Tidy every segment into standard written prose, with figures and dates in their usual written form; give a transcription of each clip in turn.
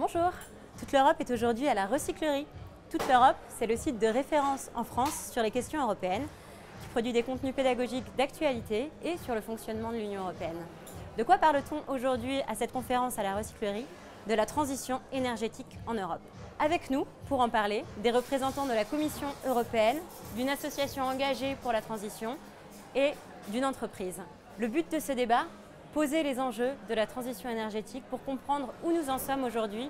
Bonjour, Toute l'Europe est aujourd'hui à la recyclerie. Toute l'Europe, c'est le site de référence en France sur les questions européennes qui produit des contenus pédagogiques d'actualité et sur le fonctionnement de l'Union européenne. De quoi parle-t-on aujourd'hui à cette conférence à la recyclerie? De la transition énergétique en Europe. Avec nous, pour en parler, des représentants de la Commission européenne, d'une association engagée pour la transition et d'une entreprise. Le but de ce débat, poser les enjeux de la transition énergétique pour comprendre où nous en sommes aujourd'hui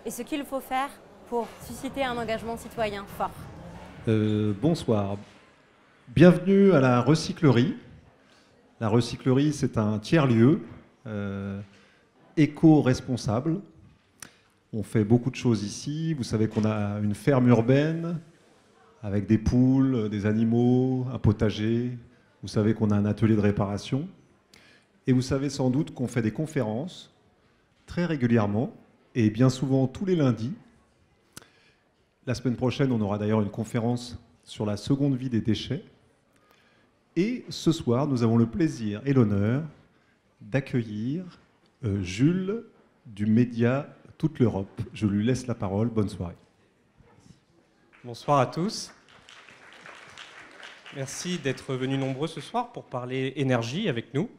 et ce qu'il faut faire pour susciter un engagement citoyen fort. Bonsoir. Bienvenue à la recyclerie. La recyclerie, c'est un tiers-lieu éco-responsable. On fait beaucoup de choses ici. Vous savez qu'on a une ferme urbaine avec des poules, des animaux, un potager. Vous savez qu'on a un atelier de réparation. Et vous savez sans doute qu'on fait des conférences très régulièrement et bien souvent tous les lundis. La semaine prochaine, on aura d'ailleurs une conférence sur la seconde vie des déchets. Et ce soir, nous avons le plaisir et l'honneur d'accueillir Jules du média Toute l'Europe. Je lui laisse la parole. Bonne soirée. Bonsoir à tous. Merci d'être venus nombreux ce soir pour parler énergie avec nous.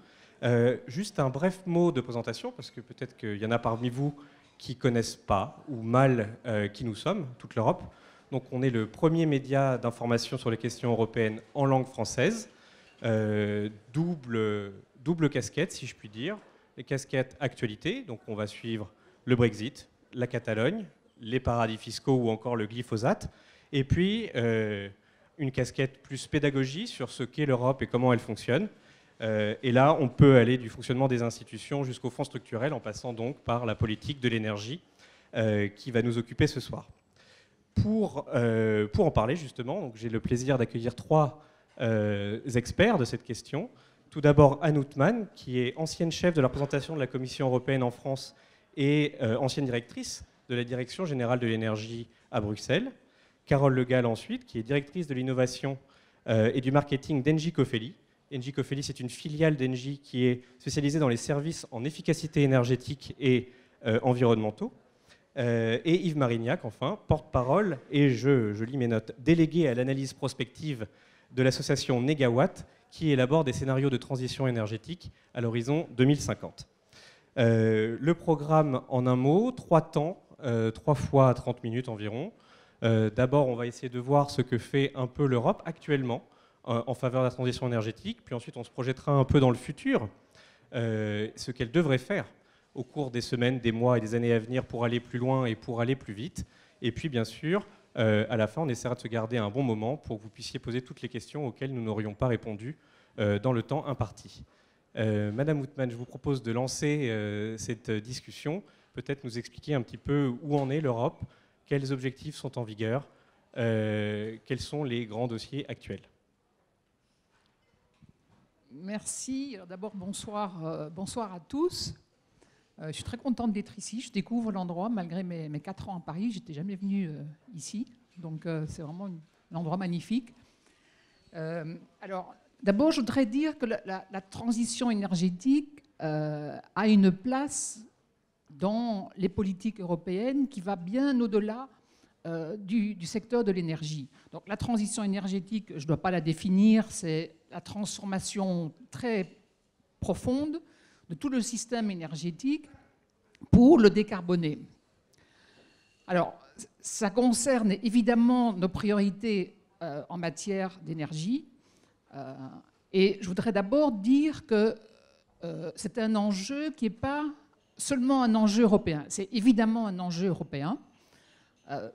Juste un bref mot de présentation, parce que peut-être qu'il y en a parmi vous qui ne connaissent pas ou mal qui nous sommes, Toute l'Europe. Donc on est le premier média d'information sur les questions européennes en langue française. Double casquette, si je puis dire. Les casquettes actualité, donc on va suivre le Brexit, la Catalogne, les paradis fiscaux ou encore le glyphosate. Et puis une casquette plus pédagogie sur ce qu'est l'Europe et comment elle fonctionne. Et là, on peut aller du fonctionnement des institutions jusqu'au fonds structurel, en passant donc par la politique de l'énergie qui va nous occuper ce soir. Pour en parler justement, j'ai le plaisir d'accueillir trois experts de cette question. Tout d'abord Anne Houtman, qui est ancienne chef de la représentation de la Commission européenne en France et ancienne directrice de la Direction générale de l'énergie à Bruxelles. Carole Le Gall ensuite, qui est directrice de l'innovation et du marketing d'Engie Cofeli. Engie Cofeli, c'est une filiale d'Engie qui est spécialisée dans les services en efficacité énergétique et environnementaux. Et Yves Marignac, enfin, porte-parole, et je lis mes notes, délégué à l'analyse prospective de l'association Négawatt, qui élabore des scénarios de transition énergétique à l'horizon 2050. Le programme en un mot, 3 temps, 3 fois 30 minutes environ. D'abord, on va essayer de voir ce que fait un peu l'Europe actuellement en faveur de la transition énergétique, puis ensuite on se projettera un peu dans le futur, ce qu'elle devrait faire au cours des semaines, des mois et des années à venir pour aller plus loin et pour aller plus vite. Et puis bien sûr, à la fin, on essaiera de se garder un bon moment pour que vous puissiez poser toutes les questions auxquelles nous n'aurions pas répondu dans le temps imparti. Madame Houtman, je vous propose de lancer cette discussion, peut-être nous expliquer un petit peu où en est l'Europe, quels objectifs sont en vigueur, quels sont les grands dossiers actuels. Merci. D'abord, bonsoir à tous. Je suis très contente d'être ici. Je découvre l'endroit malgré mes 4 ans à Paris. Je n'étais jamais venue ici. Donc, c'est vraiment un endroit magnifique. Alors, d'abord, je voudrais dire que la transition énergétique a une place dans les politiques européennes qui va bien au-delà du secteur de l'énergie. Donc la transition énergétique, je ne dois pas la définir, c'est la transformation très profonde de tout le système énergétique pour le décarboner. Alors, ça concerne évidemment nos priorités en matière d'énergie. Et je voudrais d'abord dire que c'est un enjeu qui n'est pas seulement un enjeu européen. C'est évidemment un enjeu européen.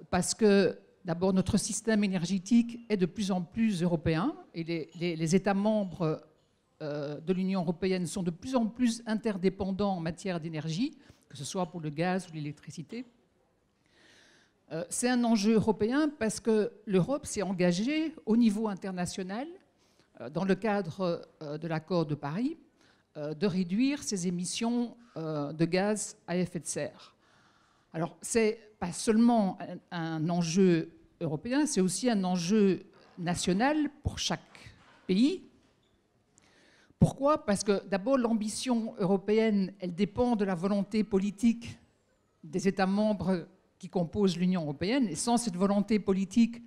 Parce que, d'abord, notre système énergétique est de plus en plus européen et les États membres de l'Union européenne sont de plus en plus interdépendants en matière d'énergie, que ce soit pour le gaz ou l'électricité. C'est un enjeu européen parce que l'Europe s'est engagée au niveau international, dans le cadre de l'accord de Paris, de réduire ses émissions de gaz à effet de serre. Alors, c'est pas seulement un enjeu européen, c'est aussi un enjeu national pour chaque pays. Pourquoi ? Parce que d'abord, l'ambition européenne, elle dépend de la volonté politique des États membres qui composent l'Union européenne. Et sans cette volonté politique,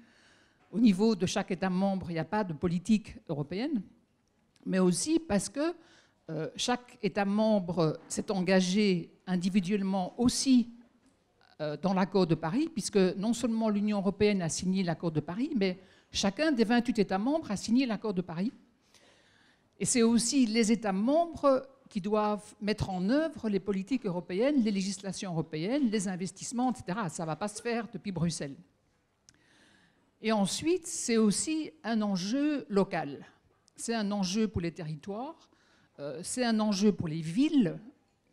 au niveau de chaque État membre, il n'y a pas de politique européenne. Mais aussi parce que chaque État membre s'est engagé individuellement aussi dans l'accord de Paris, puisque non seulement l'Union européenne a signé l'accord de Paris, mais chacun des 28 États membres a signé l'accord de Paris. Et c'est aussi les États membres qui doivent mettre en œuvre les politiques européennes, les législations européennes, les investissements, etc. Ça ne va pas se faire depuis Bruxelles. Et ensuite, c'est aussi un enjeu local. C'est un enjeu pour les territoires, c'est un enjeu pour les villes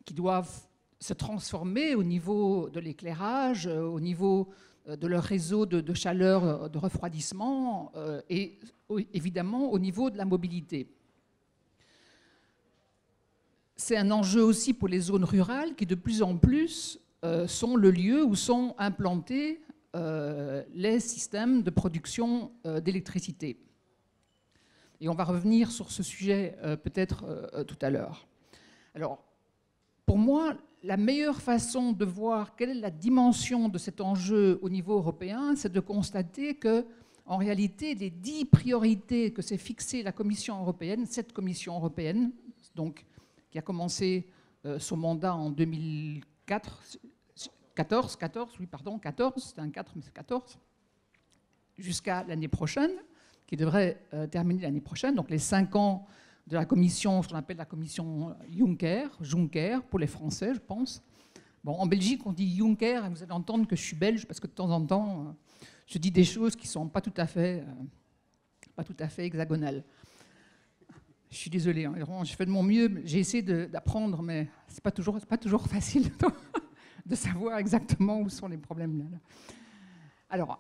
qui doivent se transformer au niveau de l'éclairage, au niveau de leur réseau de chaleur, de refroidissement et évidemment au niveau de la mobilité. C'est un enjeu aussi pour les zones rurales qui de plus en plus sont le lieu où sont implantés les systèmes de production d'électricité. Et on va revenir sur ce sujet peut-être tout à l'heure. Alors, pour moi, la meilleure façon de voir quelle est la dimension de cet enjeu au niveau européen, c'est de constater que, en réalité, les 10 priorités que s'est fixées la Commission européenne, cette Commission européenne, donc qui a commencé son mandat en 2014, c'était un 4, mais c'est 14, jusqu'à l'année prochaine, qui devrait terminer l'année prochaine, donc les 5 ans de la commission, ce qu'on appelle la commission Juncker pour les Français, je pense. Bon, en Belgique, on dit Juncker, et vous allez entendre que je suis belge, parce que de temps en temps, je dis des choses qui ne sont pas tout à fait hexagonales. Je suis désolée, hein, je fais de mon mieux, j'ai essayé d'apprendre, mais ce n'est pas toujours facile de savoir exactement où sont les problèmes. Là. Alors,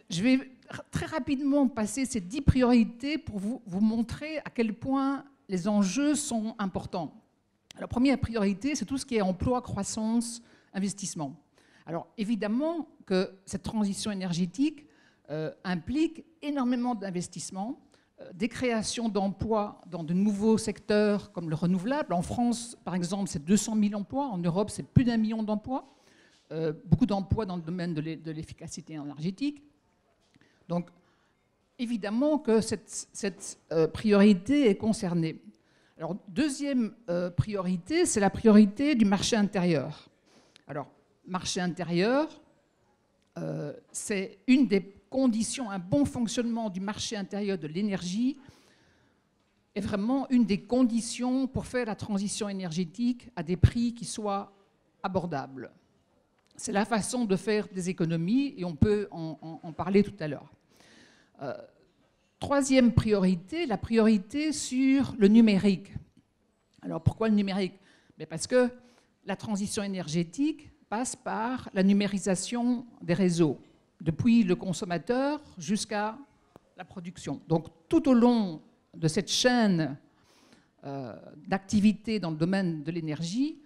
je vais très rapidement passer ces 10 priorités pour vous montrer à quel point les enjeux sont importants. La première priorité, c'est tout ce qui est emploi, croissance, investissement. Alors, évidemment que cette transition énergétique implique énormément d'investissements, des créations d'emplois dans de nouveaux secteurs comme le renouvelable. En France, par exemple, c'est 200 000 emplois. En Europe, c'est plus d'1 million d'emplois. Beaucoup d'emplois dans le domaine de l'efficacité énergétique. Donc, évidemment que cette priorité est concernée. Alors, deuxième priorité, c'est la priorité du marché intérieur. Alors, marché intérieur, c'est une des conditions, un bon fonctionnement du marché intérieur de l'énergie est vraiment une des conditions pour faire la transition énergétique à des prix qui soient abordables. C'est la façon de faire des économies et on peut en parler tout à l'heure. Troisième priorité, la priorité sur le numérique. Alors pourquoi le numérique? Parce que la transition énergétique passe par la numérisation des réseaux, depuis le consommateur jusqu'à la production. Donc tout au long de cette chaîne d'activité dans le domaine de l'énergie,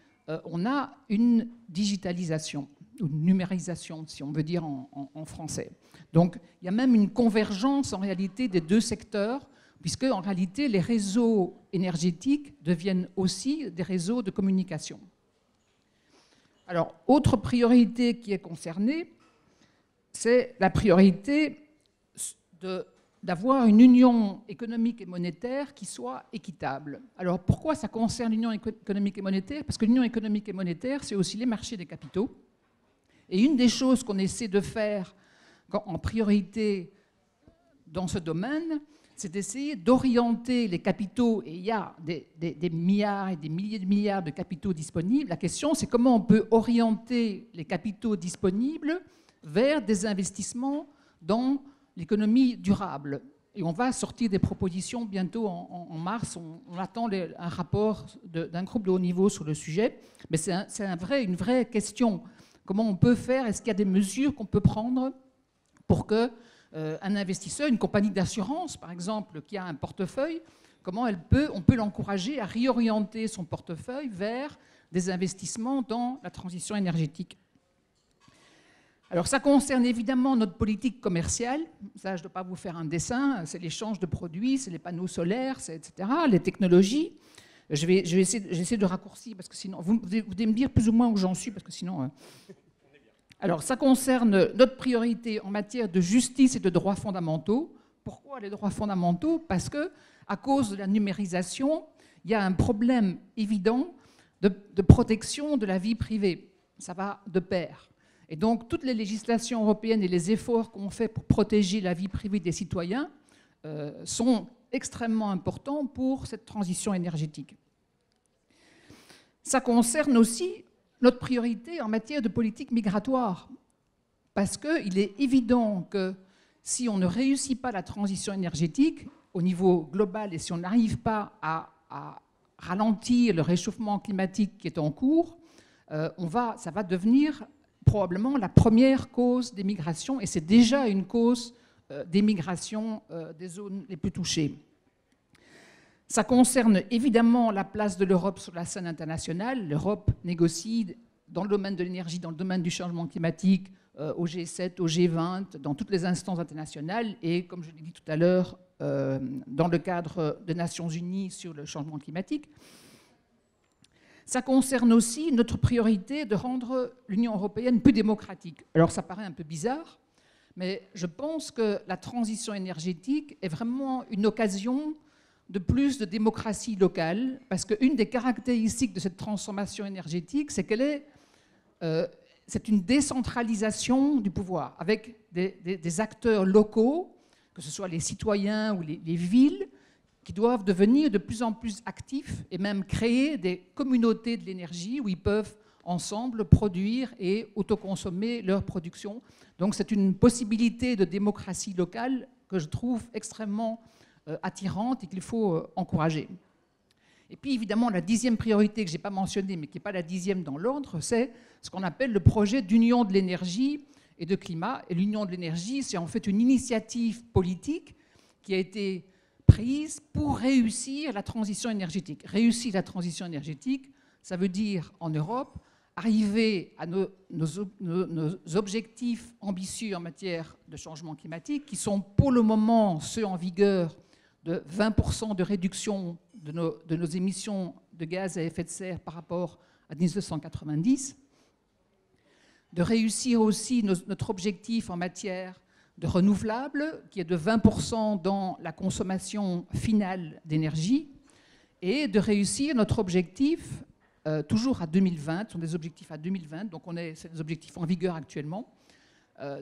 on a une digitalisation, une numérisation, si on veut dire en français. Donc il y a même une convergence en réalité des deux secteurs, puisque en réalité les réseaux énergétiques deviennent aussi des réseaux de communication. Alors, autre priorité qui est concernée, c'est la priorité d'avoir une union économique et monétaire qui soit équitable. Alors, pourquoi ça concerne l'union économique et monétaire? Parce que l'union économique et monétaire, c'est aussi les marchés des capitaux. Et une des choses qu'on essaie de faire en priorité dans ce domaine, c'est d'essayer d'orienter les capitaux, et il y a des milliards et des milliers de milliards de capitaux disponibles. La question, c'est comment on peut orienter les capitaux disponibles vers des investissements dans l'économie durable. Et on va sortir des propositions bientôt en mars. On attend un rapport d'un groupe de haut niveau sur le sujet. Mais c'est une vraie question. Comment on peut faire? Est-ce qu'il y a des mesures qu'on peut prendre pour que un investisseur, une compagnie d'assurance, par exemple, qui a un portefeuille, comment on peut l'encourager à réorienter son portefeuille vers des investissements dans la transition énergétique? Alors, ça concerne évidemment notre politique commerciale. Ça, je ne dois pas vous faire un dessin. C'est l'échange de produits, c'est les panneaux solaires, etc., les technologies. Je vais essayer de raccourcir, parce que sinon, vous devez me dire plus ou moins où j'en suis, parce que sinon... Alors, ça concerne notre priorité en matière de justice et de droits fondamentaux. Pourquoi les droits fondamentaux? Parce que, à cause de la numérisation, il y a un problème évident de protection de la vie privée. Ça va de pair. Et donc, toutes les législations européennes et les efforts qu'on fait pour protéger la vie privée des citoyens sont extrêmement importants pour cette transition énergétique. Ça concerne aussi notre priorité en matière de politique migratoire. Parce qu'il est évident que si on ne réussit pas la transition énergétique au niveau global et si on n'arrive pas à ralentir le réchauffement climatique qui est en cours, ça va devenir probablement la première cause des migrations, et c'est déjà une cause des migrations des zones les plus touchées. Ça concerne évidemment la place de l'Europe sur la scène internationale. L'Europe négocie dans le domaine de l'énergie, dans le domaine du changement climatique, au G7, au G20, dans toutes les instances internationales, et comme je l'ai dit tout à l'heure, dans le cadre des Nations Unies sur le changement climatique. Ça concerne aussi notre priorité de rendre l'Union européenne plus démocratique. Alors ça paraît un peu bizarre, mais je pense que la transition énergétique est vraiment une occasion de plus de démocratie locale, parce qu'une des caractéristiques de cette transformation énergétique, c'est c'est une décentralisation du pouvoir, avec des acteurs locaux, que ce soit les citoyens ou les villes, qui doivent devenir de plus en plus actifs et même créer des communautés de l'énergie où ils peuvent ensemble produire et autoconsommer leur production. Donc c'est une possibilité de démocratie locale que je trouve extrêmement attirante et qu'il faut encourager. Et puis évidemment, la 10e priorité que je n'ai pas mentionnée, mais qui n'est pas la 10e dans l'ordre, c'est ce qu'on appelle le projet d'union de l'énergie et de climat. Et l'union de l'énergie, c'est en fait une initiative politique qui a été prise pour réussir la transition énergétique. Réussir la transition énergétique, ça veut dire en Europe arriver à nos objectifs ambitieux en matière de changement climatique, qui sont pour le moment ceux en vigueur de 20% de réduction de nos émissions de gaz à effet de serre par rapport à 1990, de réussir aussi notre objectif en matière de renouvelables, qui est de 20% dans la consommation finale d'énergie, et de réussir notre objectif, toujours à 2020, ce sont des objectifs à 2020, donc c'est des objectifs en vigueur actuellement,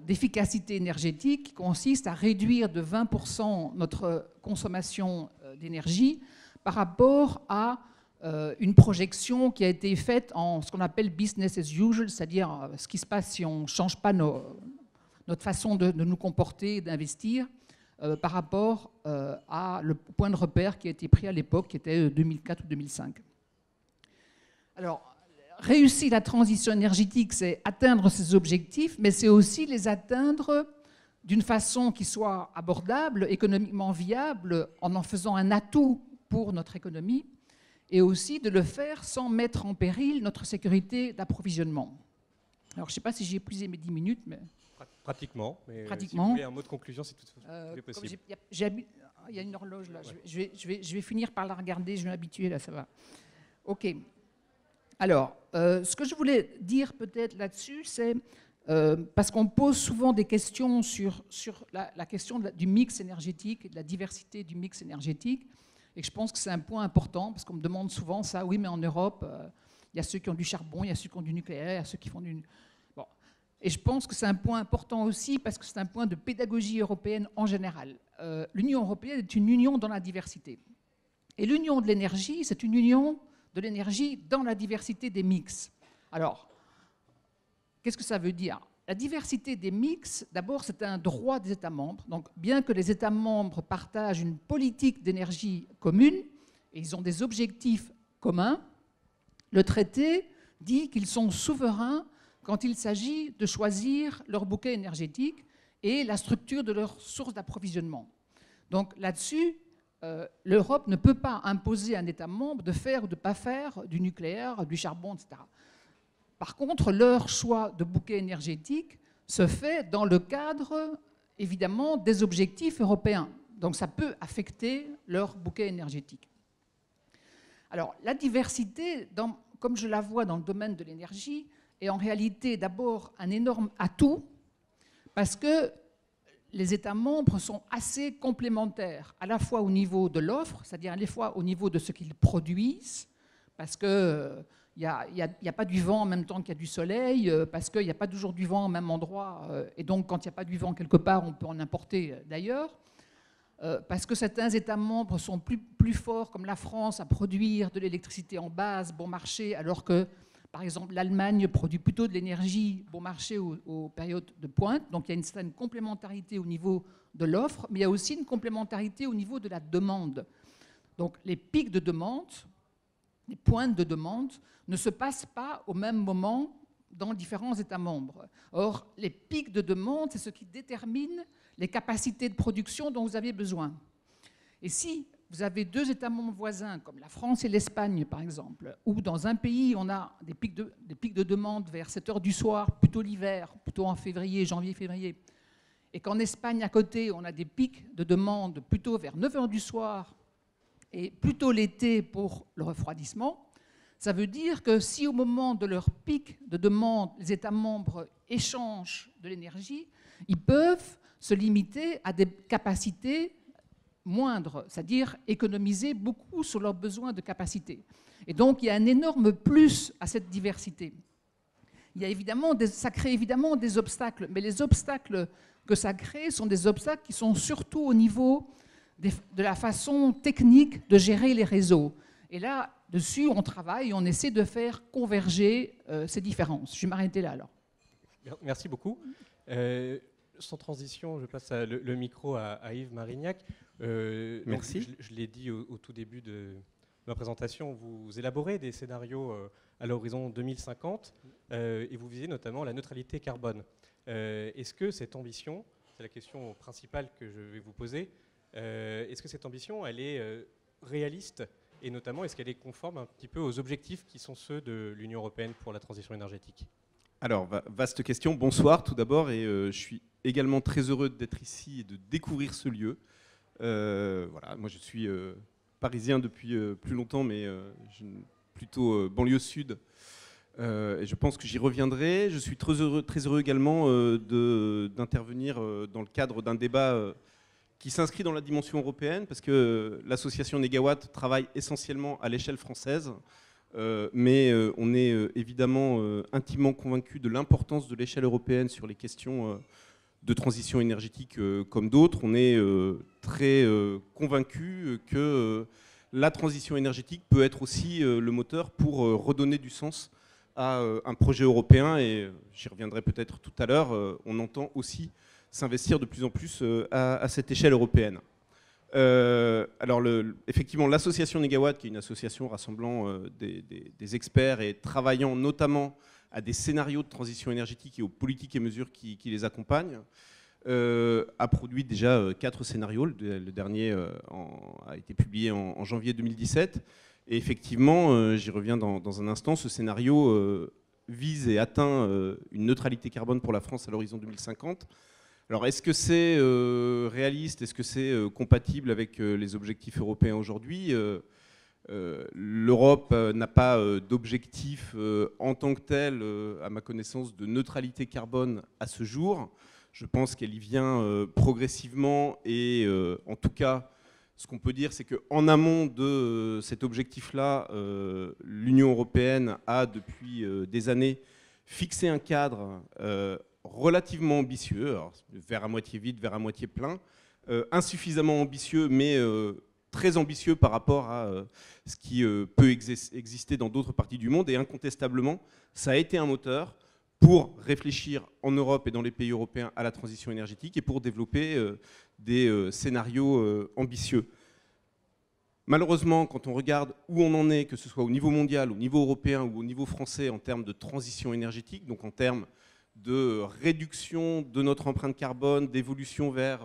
d'efficacité énergétique qui consiste à réduire de 20% notre consommation d'énergie par rapport à une projection qui a été faite en ce qu'on appelle business as usual, c'est-à-dire ce qui se passe si on ne change pas notre façon de nous comporter et d'investir par rapport à le point de repère qui a été pris à l'époque, qui était 2004 ou 2005. Alors, réussir la transition énergétique, c'est atteindre ces objectifs, mais c'est aussi les atteindre d'une façon qui soit abordable, économiquement viable, en faisant un atout pour notre économie, et aussi de le faire sans mettre en péril notre sécurité d'approvisionnement. Alors, je ne sais pas si j'ai épuisé mes 10 minutes, mais... Pratiquement, mais Pratiquement. Si vous voulez un mot de conclusion, c'est tout possible. Il y a une horloge là, ouais. je vais finir par la regarder, je vais m'habituer là, ça va. Ok. Alors, ce que je voulais dire peut-être là-dessus, c'est parce qu'on pose souvent des questions sur la question du mix énergétique et de la diversité du mix énergétique, et je pense que c'est un point important, parce qu'on me demande souvent ça, oui, mais en Europe, il y a ceux qui ont du charbon, il y a ceux qui ont du nucléaire, il y a ceux qui font du... Bon. Et je pense que c'est un point important aussi, parce que c'est un point de pédagogie européenne en général. L'Union européenne est une union dans la diversité. Et l'union de l'énergie, c'est une union de l'énergie dans la diversité des mix. Alors, qu'est-ce que ça veut dire? La diversité des mix, d'abord, c'est un droit des États membres. Donc, bien que les États membres partagent une politique d'énergie commune, et ils ont des objectifs communs, le traité dit qu'ils sont souverains quand il s'agit de choisir leur bouquet énergétique et la structure de leur source d'approvisionnement. Donc, là-dessus, l'Europe ne peut pas imposer à un État membre de faire ou de ne pas faire du nucléaire, du charbon, etc. Par contre, leur choix de bouquet énergétique se fait dans le cadre, évidemment, des objectifs européens. Donc ça peut affecter leur bouquet énergétique. Alors, la diversité, comme je la vois dans le domaine de l'énergie, est en réalité d'abord un énorme atout parce que les États membres sont assez complémentaires, à la fois au niveau de l'offre, c'est-à-dire à la fois au niveau de ce qu'ils produisent, parce qu'il n'y a pas du vent en même temps qu'il y a du soleil, parce qu'il n'y a pas toujours du vent au même endroit, et donc quand il n'y a pas du vent quelque part, on peut en importer d'ailleurs. Parce que certains États membres sont plus forts, comme la France, à produire de l'électricité en base, bon marché, alors que, par exemple, l'Allemagne produit plutôt de l'énergie bon marché aux périodes de pointe. Donc il y a une certaine complémentarité au niveau de l'offre, mais il y a aussi une complémentarité au niveau de la demande. Donc les pics de demande, les pointes de demande, ne se passent pas au même moment dans différents États membres. Or, les pics de demande, c'est ce qui détermine les capacités de production dont vous avez besoin. Et si vous avez deux États membres voisins, comme la France et l'Espagne par exemple, où dans un pays on a des pics de demande vers 7 heures du soir, plutôt l'hiver, plutôt en février, janvier-février, et qu'en Espagne à côté on a des pics de demande plutôt vers 9 heures du soir et plutôt l'été pour le refroidissement, ça veut dire que si au moment de leur pic de demande, les États membres échangent de l'énergie, ils peuvent se limiter à des capacités moindres, c'est-à-dire économiser beaucoup sur leurs besoins de capacité. Et donc, il y a un énorme plus à cette diversité. Il y a évidemment ça crée évidemment des obstacles, mais les obstacles que ça crée sont des obstacles qui sont surtout au niveau de la façon technique de gérer les réseaux. Et là-dessus, on travaille et on essaie de faire converger ces différences. Je vais m'arrêter là, alors. Merci beaucoup. Sans transition, je passe le micro à Yves Marignac. Merci. Donc, je l'ai dit au tout début de ma présentation, vous élaborez des scénarios à l'horizon 2050 et vous visez notamment la neutralité carbone. Est-ce que cette ambition, c'est la question principale que je vais vous poser, est-ce que cette ambition, elle est réaliste et notamment est-ce qu'elle est conforme un petit peu aux objectifs qui sont ceux de l'Union européenne pour la transition énergétique ? Alors, vaste question. Bonsoir tout d'abord, et je suis également très heureux d'être ici et de découvrir ce lieu. Voilà, moi je suis parisien depuis plus longtemps, mais plutôt banlieue sud. Et je pense que j'y reviendrai. Je suis très heureux également d'intervenir dans le cadre d'un débat qui s'inscrit dans la dimension européenne, parce que l'association Négawatt travaille essentiellement à l'échelle française. Mais on est évidemment intimement convaincu de l'importance de l'échelle européenne sur les questions de transition énergétique comme d'autres. On est très convaincu que la transition énergétique peut être aussi le moteur pour redonner du sens à un projet européen, et j'y reviendrai peut-être tout à l'heure. On entend aussi s'investir de plus en plus à cette échelle européenne. Alors effectivement, l'association Négawatt, qui est une association rassemblant des experts et travaillant notamment à des scénarios de transition énergétique et aux politiques et mesures qui les accompagnent, a produit déjà 4 scénarios. Le dernier a été publié en janvier 2017. Et effectivement, j'y reviens dans un instant, ce scénario vise et atteint une neutralité carbone pour la France à l'horizon 2050. Alors, est-ce que c'est réaliste? Est-ce que c'est compatible avec les objectifs européens aujourd'hui? L'Europe n'a pas d'objectif en tant que tel, à ma connaissance, de neutralité carbone à ce jour. Je pense qu'elle y vient progressivement, et en tout cas, ce qu'on peut dire, c'est qu'en amont de cet objectif-là, l'Union européenne a, depuis des années, fixé un cadre relativement ambitieux, alors, vers à moitié vide, vers à moitié plein, insuffisamment ambitieux, mais très ambitieux par rapport à ce qui peut exister dans d'autres parties du monde. Et incontestablement, ça a été un moteur pour réfléchir en Europe et dans les pays européens à la transition énergétique et pour développer des scénarios ambitieux. Malheureusement, quand on regarde où on en est, que ce soit au niveau mondial, au niveau européen ou au niveau français, en termes de transition énergétique, donc en termes de réduction de notre empreinte carbone, d'évolution vers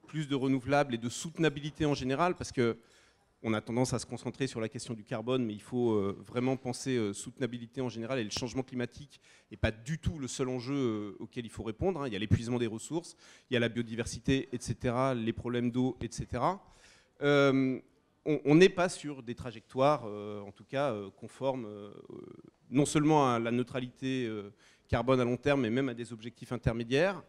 plus de renouvelables et de soutenabilité en général, parce qu'on a tendance à se concentrer sur la question du carbone, mais il faut vraiment penser soutenabilité en général, et le changement climatique n'est pas du tout le seul enjeu auquel il faut répondre. Il y a l'épuisement des ressources, il y a la biodiversité, etc., les problèmes d'eau, etc. on n'est pas sur des trajectoires, en tout cas, conformes non seulement à la neutralité carbone à long terme, mais même à des objectifs intermédiaires.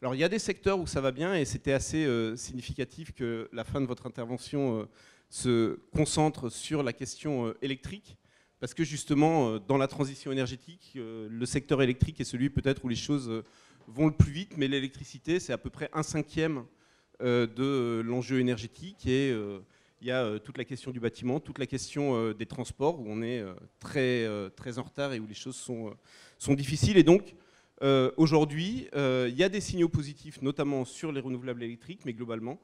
Alors il y a des secteurs où ça va bien, et c'était assez significatif que la fin de votre intervention se concentre sur la question électrique, parce que justement, dans la transition énergétique, le secteur électrique est celui peut-être où les choses vont le plus vite, mais l'électricité, c'est à peu près 1/5 de l'enjeu énergétique, et il y a toute la question du bâtiment, toute la question des transports, où on est très en retard et où les choses sont difficiles. Et donc, aujourd'hui, il y a des signaux positifs, notamment sur les renouvelables électriques, mais globalement,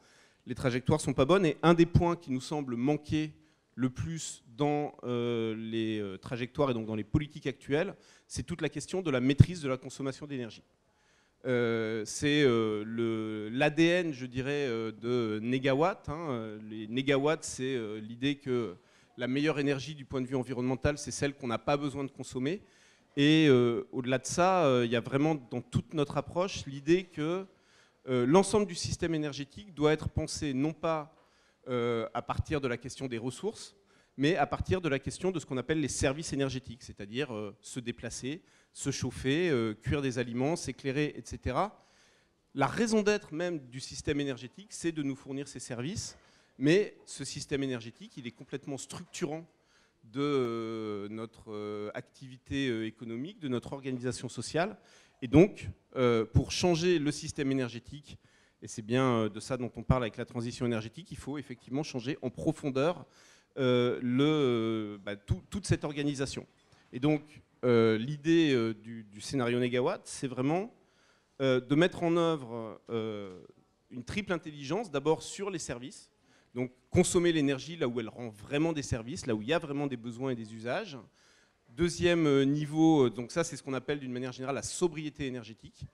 les trajectoires ne sont pas bonnes. Et un des points qui nous semble manquer le plus dans les trajectoires et donc dans les politiques actuelles, c'est toute la question de la maîtrise de la consommation d'énergie. C'est l'ADN, je dirais, de Négawatt. Les négawatts, c'est l'idée que la meilleure énergie du point de vue environnemental, c'est celle qu'on n'a pas besoin de consommer. Et au-delà de ça, il y a vraiment dans toute notre approche l'idée que l'ensemble du système énergétique doit être pensé non pas à partir de la question des ressources, mais à partir de la question de ce qu'on appelle les services énergétiques, c'est-à-dire se déplacer, se chauffer, cuire des aliments, s'éclairer, etc. La raison d'être même du système énergétique, c'est de nous fournir ces services, mais ce système énergétique, il est complètement structurant de notre activité économique, de notre organisation sociale. Et donc, pour changer le système énergétique, et c'est bien de ça dont on parle avec la transition énergétique, il faut effectivement changer en profondeur toute cette organisation. Et donc, l'idée du scénario Négawatt, c'est vraiment de mettre en œuvre une triple intelligence, d'abord sur les services, donc consommer l'énergie là où elle rend vraiment des services, là où il y a vraiment des besoins et des usages. Deuxième niveau, donc ça c'est ce qu'on appelle d'une manière générale la sobriété énergétique.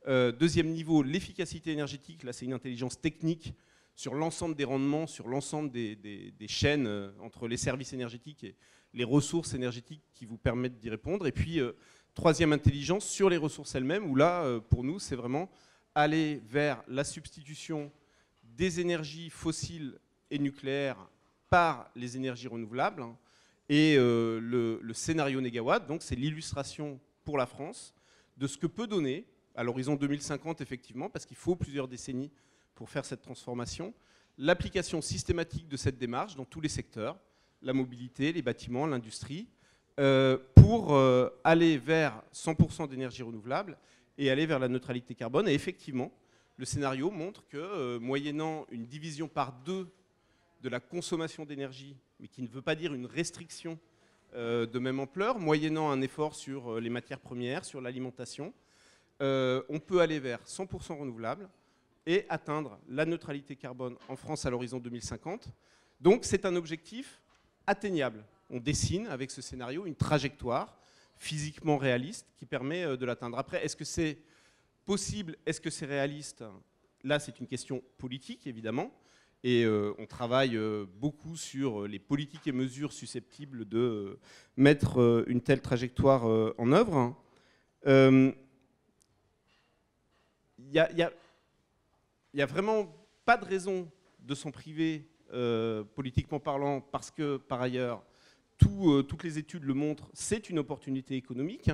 Deuxième niveau, l'efficacité énergétique, là c'est une intelligence technique sur l'ensemble des rendements, sur l'ensemble des chaînes entre les services énergétiques et les ressources énergétiques qui vous permettent d'y répondre. Et puis, troisième intelligence sur les ressources elles-mêmes, où là, pour nous, c'est vraiment aller vers la substitution des énergies fossiles et nucléaires par les énergies renouvelables. Et le scénario Négawatt, donc, c'est l'illustration pour la France de ce que peut donner, à l'horizon 2050, effectivement, parce qu'il faut plusieurs décennies pour faire cette transformation, l'application systématique de cette démarche dans tous les secteurs, la mobilité, les bâtiments, l'industrie, pour aller vers 100% d'énergie renouvelable et aller vers la neutralité carbone. Et effectivement, le scénario montre que, moyennant une division par 2 de la consommation d'énergie, mais qui ne veut pas dire une restriction de même ampleur, moyennant un effort sur les matières premières, sur l'alimentation, on peut aller vers 100% renouvelable et atteindre la neutralité carbone en France à l'horizon 2050. Donc c'est un objectif atteignable. On dessine avec ce scénario une trajectoire physiquement réaliste qui permet de l'atteindre. Après, est-ce que c'est possible? Est-ce que c'est réaliste? Là, c'est une question politique, évidemment. Et on travaille beaucoup sur les politiques et mesures susceptibles de mettre une telle trajectoire en œuvre. Il n'y a vraiment pas de raison de s'en priver, politiquement parlant, parce que, par ailleurs, toutes les études le montrent, c'est une opportunité économique.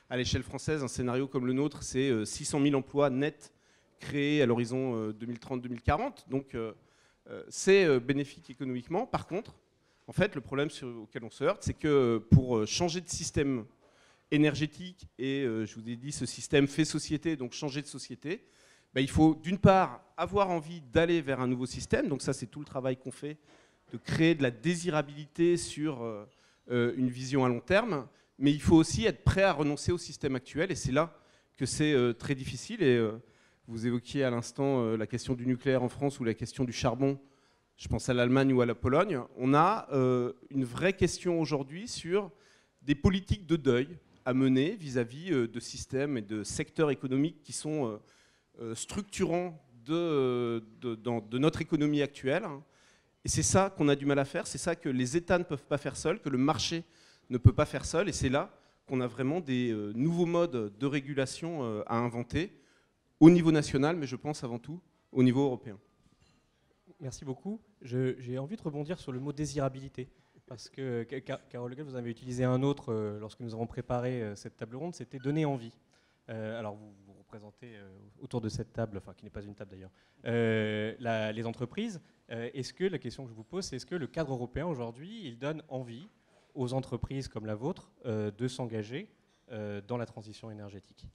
À l'échelle française, un scénario comme le nôtre, c'est 600 000 emplois nets créés à l'horizon 2030-2040. Donc, c'est bénéfique économiquement. Par contre, en fait, le problème auquel on se heurte, c'est que pour changer de système énergétique, et je vous ai dit, ce système fait société, donc changer de société, il faut d'une part avoir envie d'aller vers un nouveau système, donc ça c'est tout le travail qu'on fait, de créer de la désirabilité sur une vision à long terme, mais il faut aussi être prêt à renoncer au système actuel, et c'est là que c'est très difficile. Et vous évoquiez à l'instant la question du nucléaire en France ou la question du charbon, je pense à l'Allemagne ou à la Pologne. On a une vraie question aujourd'hui sur des politiques de deuil à mener vis-à-vis de systèmes et de secteurs économiques qui sont structurants de notre économie actuelle. Et c'est ça qu'on a du mal à faire, c'est ça que les États ne peuvent pas faire seuls, que le marché ne peut pas faire seul, et c'est là qu'on a vraiment des nouveaux modes de régulation à inventer, au niveau national, mais je pense avant tout au niveau européen. Merci beaucoup. J'ai envie de rebondir sur le mot désirabilité. Parce que, Carole Le Gall, vous avez utilisé un autre lorsque nous avons préparé cette table ronde, c'était donner envie. Alors vous représentez autour de cette table, enfin qui n'est pas une table d'ailleurs, les entreprises. Est-ce que, la question que je vous pose, c'est est-ce que le cadre européen aujourd'hui, il donne envie aux entreprises comme la vôtre de s'engager dans la transition énergétique?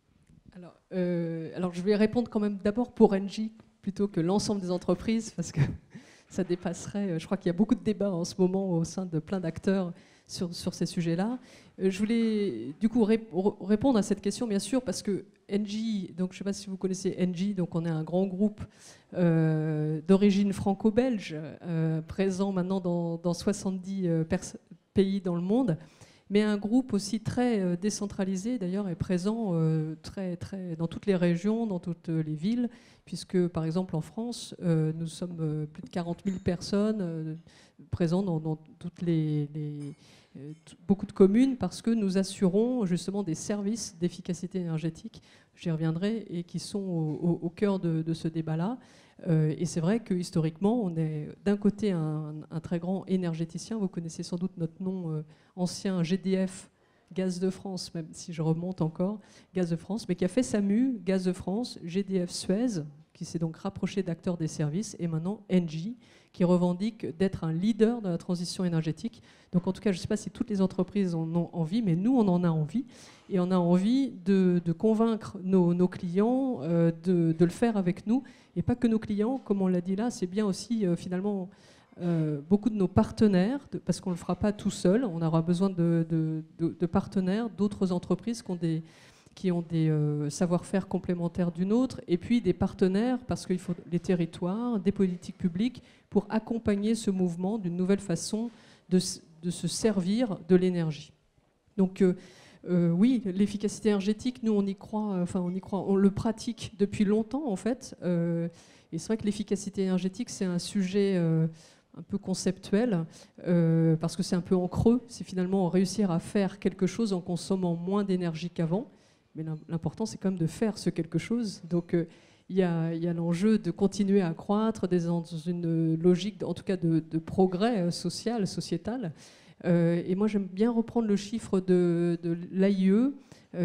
Alors je vais répondre quand même d'abord pour Engie plutôt que l'ensemble des entreprises, parce que ça dépasserait, je crois qu'il y a beaucoup de débats en ce moment au sein de plein d'acteurs sur ces sujets-là. Je voulais du coup répondre à cette question, bien sûr, parce que Engie, donc je ne sais pas si vous connaissez Engie, donc on est un grand groupe d'origine franco-belge, présent maintenant dans 70 pays dans le monde, mais un groupe aussi très décentralisé, d'ailleurs, est présent dans toutes les régions, dans toutes les villes, puisque, par exemple, en France, nous sommes plus de 40 000 personnes présentes dans toutes beaucoup de communes, parce que nous assurons justement des services d'efficacité énergétique, j'y reviendrai, et qui sont au cœur de ce débat-là. Et c'est vrai que historiquement, on est d'un côté un très grand énergéticien. Vous connaissez sans doute notre nom ancien, GDF, Gaz de France, même si je remonte encore, Gaz de France, mais qui a fait sa mue, Gaz de France, GDF Suez, qui s'est donc rapproché d'acteurs des services, et maintenant Engie, qui revendique d'être un leader de la transition énergétique. Donc en tout cas, je ne sais pas si toutes les entreprises en ont envie, mais nous, on en a envie. Et on a envie de convaincre nos clients de le faire avec nous. Et pas que nos clients, comme on l'a dit là, c'est bien aussi finalement beaucoup de nos partenaires, parce qu'on ne le fera pas tout seul. On aura besoin de partenaires, d'autres entreprises qui ont des savoir-faire complémentaires d'une autre, et puis des partenaires, parce qu'il faut les territoires, des politiques publiques, pour accompagner ce mouvement d'une nouvelle façon de se servir de l'énergie. Donc oui, l'efficacité énergétique, nous on y croit, on le pratique depuis longtemps en fait, et c'est vrai que l'efficacité énergétique c'est un sujet un peu conceptuel, parce que c'est un peu en creux, c'est finalement réussir à faire quelque chose en consommant moins d'énergie qu'avant. Mais l'important, c'est quand même de faire ce quelque chose. Donc, il y a l'enjeu de continuer à croître dans une logique, en tout cas, de progrès social, sociétal. Et moi, j'aime bien reprendre le chiffre de l'AIE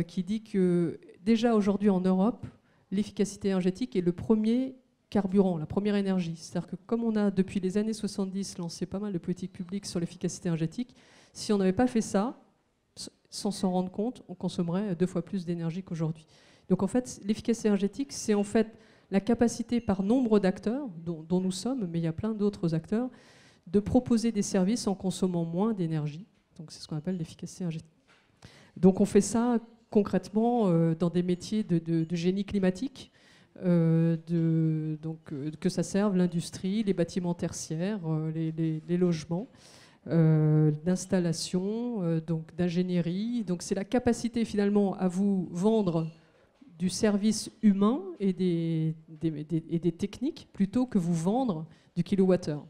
qui dit que déjà aujourd'hui en Europe, l'efficacité énergétique est le premier carburant, la première énergie. C'est-à-dire que comme on a, depuis les années 70, lancé pas mal de politiques publiques sur l'efficacité énergétique, si on n'avait pas fait ça, sans s'en rendre compte, on consommerait 2 fois plus d'énergie qu'aujourd'hui. Donc en fait, l'efficacité énergétique, c'est en fait la capacité par nombre d'acteurs, dont nous sommes, mais il y a plein d'autres acteurs, de proposer des services en consommant moins d'énergie. Donc c'est ce qu'on appelle l'efficacité énergétique. Donc on fait ça concrètement dans des métiers de génie climatique, que ça serve l'industrie, les bâtiments tertiaires, les logements. D'installation, donc d'ingénierie. Donc c'est la capacité finalement à vous vendre du service humain et des techniques plutôt que vous vendre du kilowattheure.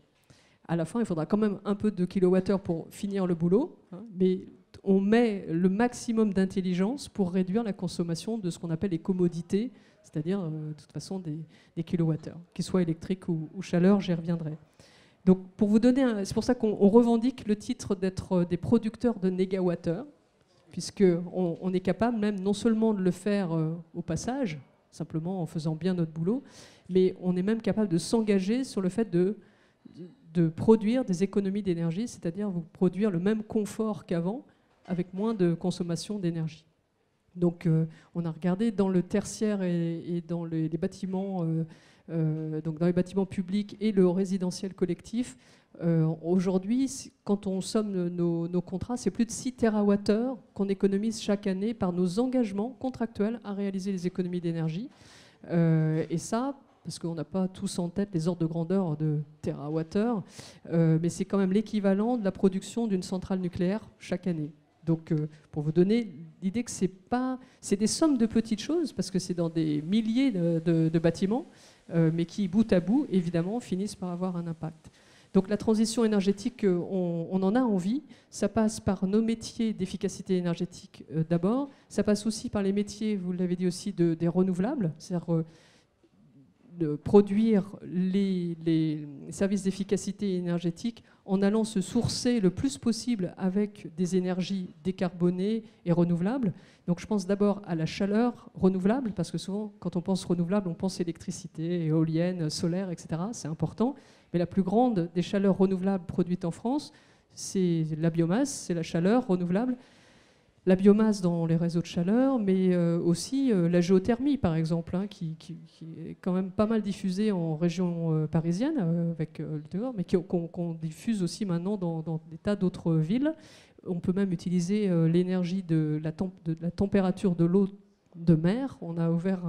À la fin, il faudra quand même un peu de kilowattheure pour finir le boulot, hein, mais on met le maximum d'intelligence pour réduire la consommation de ce qu'on appelle les commodités, c'est-à-dire de toute façon des kilowattheures, qu'ils soient électriques ou chaleur, j'y reviendrai. Donc, pour vous donner, c'est pour ça qu'on revendique le titre d'être des producteurs de négawattheures, puisqu'on est capable même non seulement de le faire au passage, simplement en faisant bien notre boulot, mais on est même capable de s'engager sur le fait de produire des économies d'énergie, c'est-à-dire vous produire le même confort qu'avant, avec moins de consommation d'énergie. Donc, on a regardé dans le tertiaire et dans les bâtiments. Donc dans les bâtiments publics et le résidentiel collectif, aujourd'hui, quand on somme nos contrats, c'est plus de 6 TWh qu'on économise chaque année par nos engagements contractuels à réaliser les économies d'énergie. Et ça, parce qu'on n'a pas tous en tête les ordres de grandeur de TWh, mais c'est quand même l'équivalent de la production d'une centrale nucléaire chaque année. Donc, pour vous donner l'idée que c'est des sommes de petites choses, parce que c'est dans des milliers de bâtiments, mais qui, bout à bout, évidemment, finissent par avoir un impact. Donc la transition énergétique, on en a envie. Ça passe par nos métiers d'efficacité énergétique d'abord. Ça passe aussi par les métiers, vous l'avez dit aussi, des renouvelables, c'est-à-dire de produire les services d'efficacité énergétique en allant se sourcer le plus possible avec des énergies décarbonées et renouvelables. Donc je pense d'abord à la chaleur renouvelable, parce que souvent quand on pense renouvelable, on pense électricité, éolienne, solaire, etc. C'est important. Mais la plus grande des chaleurs renouvelables produites en France, c'est la biomasse, c'est la chaleur renouvelable. La biomasse dans les réseaux de chaleur, mais aussi la géothermie, par exemple, hein, qui est quand même pas mal diffusée en région parisienne, avec le dehors, mais qu'on diffuse aussi maintenant dans des tas d'autres villes. On peut même utiliser l'énergie de la température de l'eau de mer. On a ouvert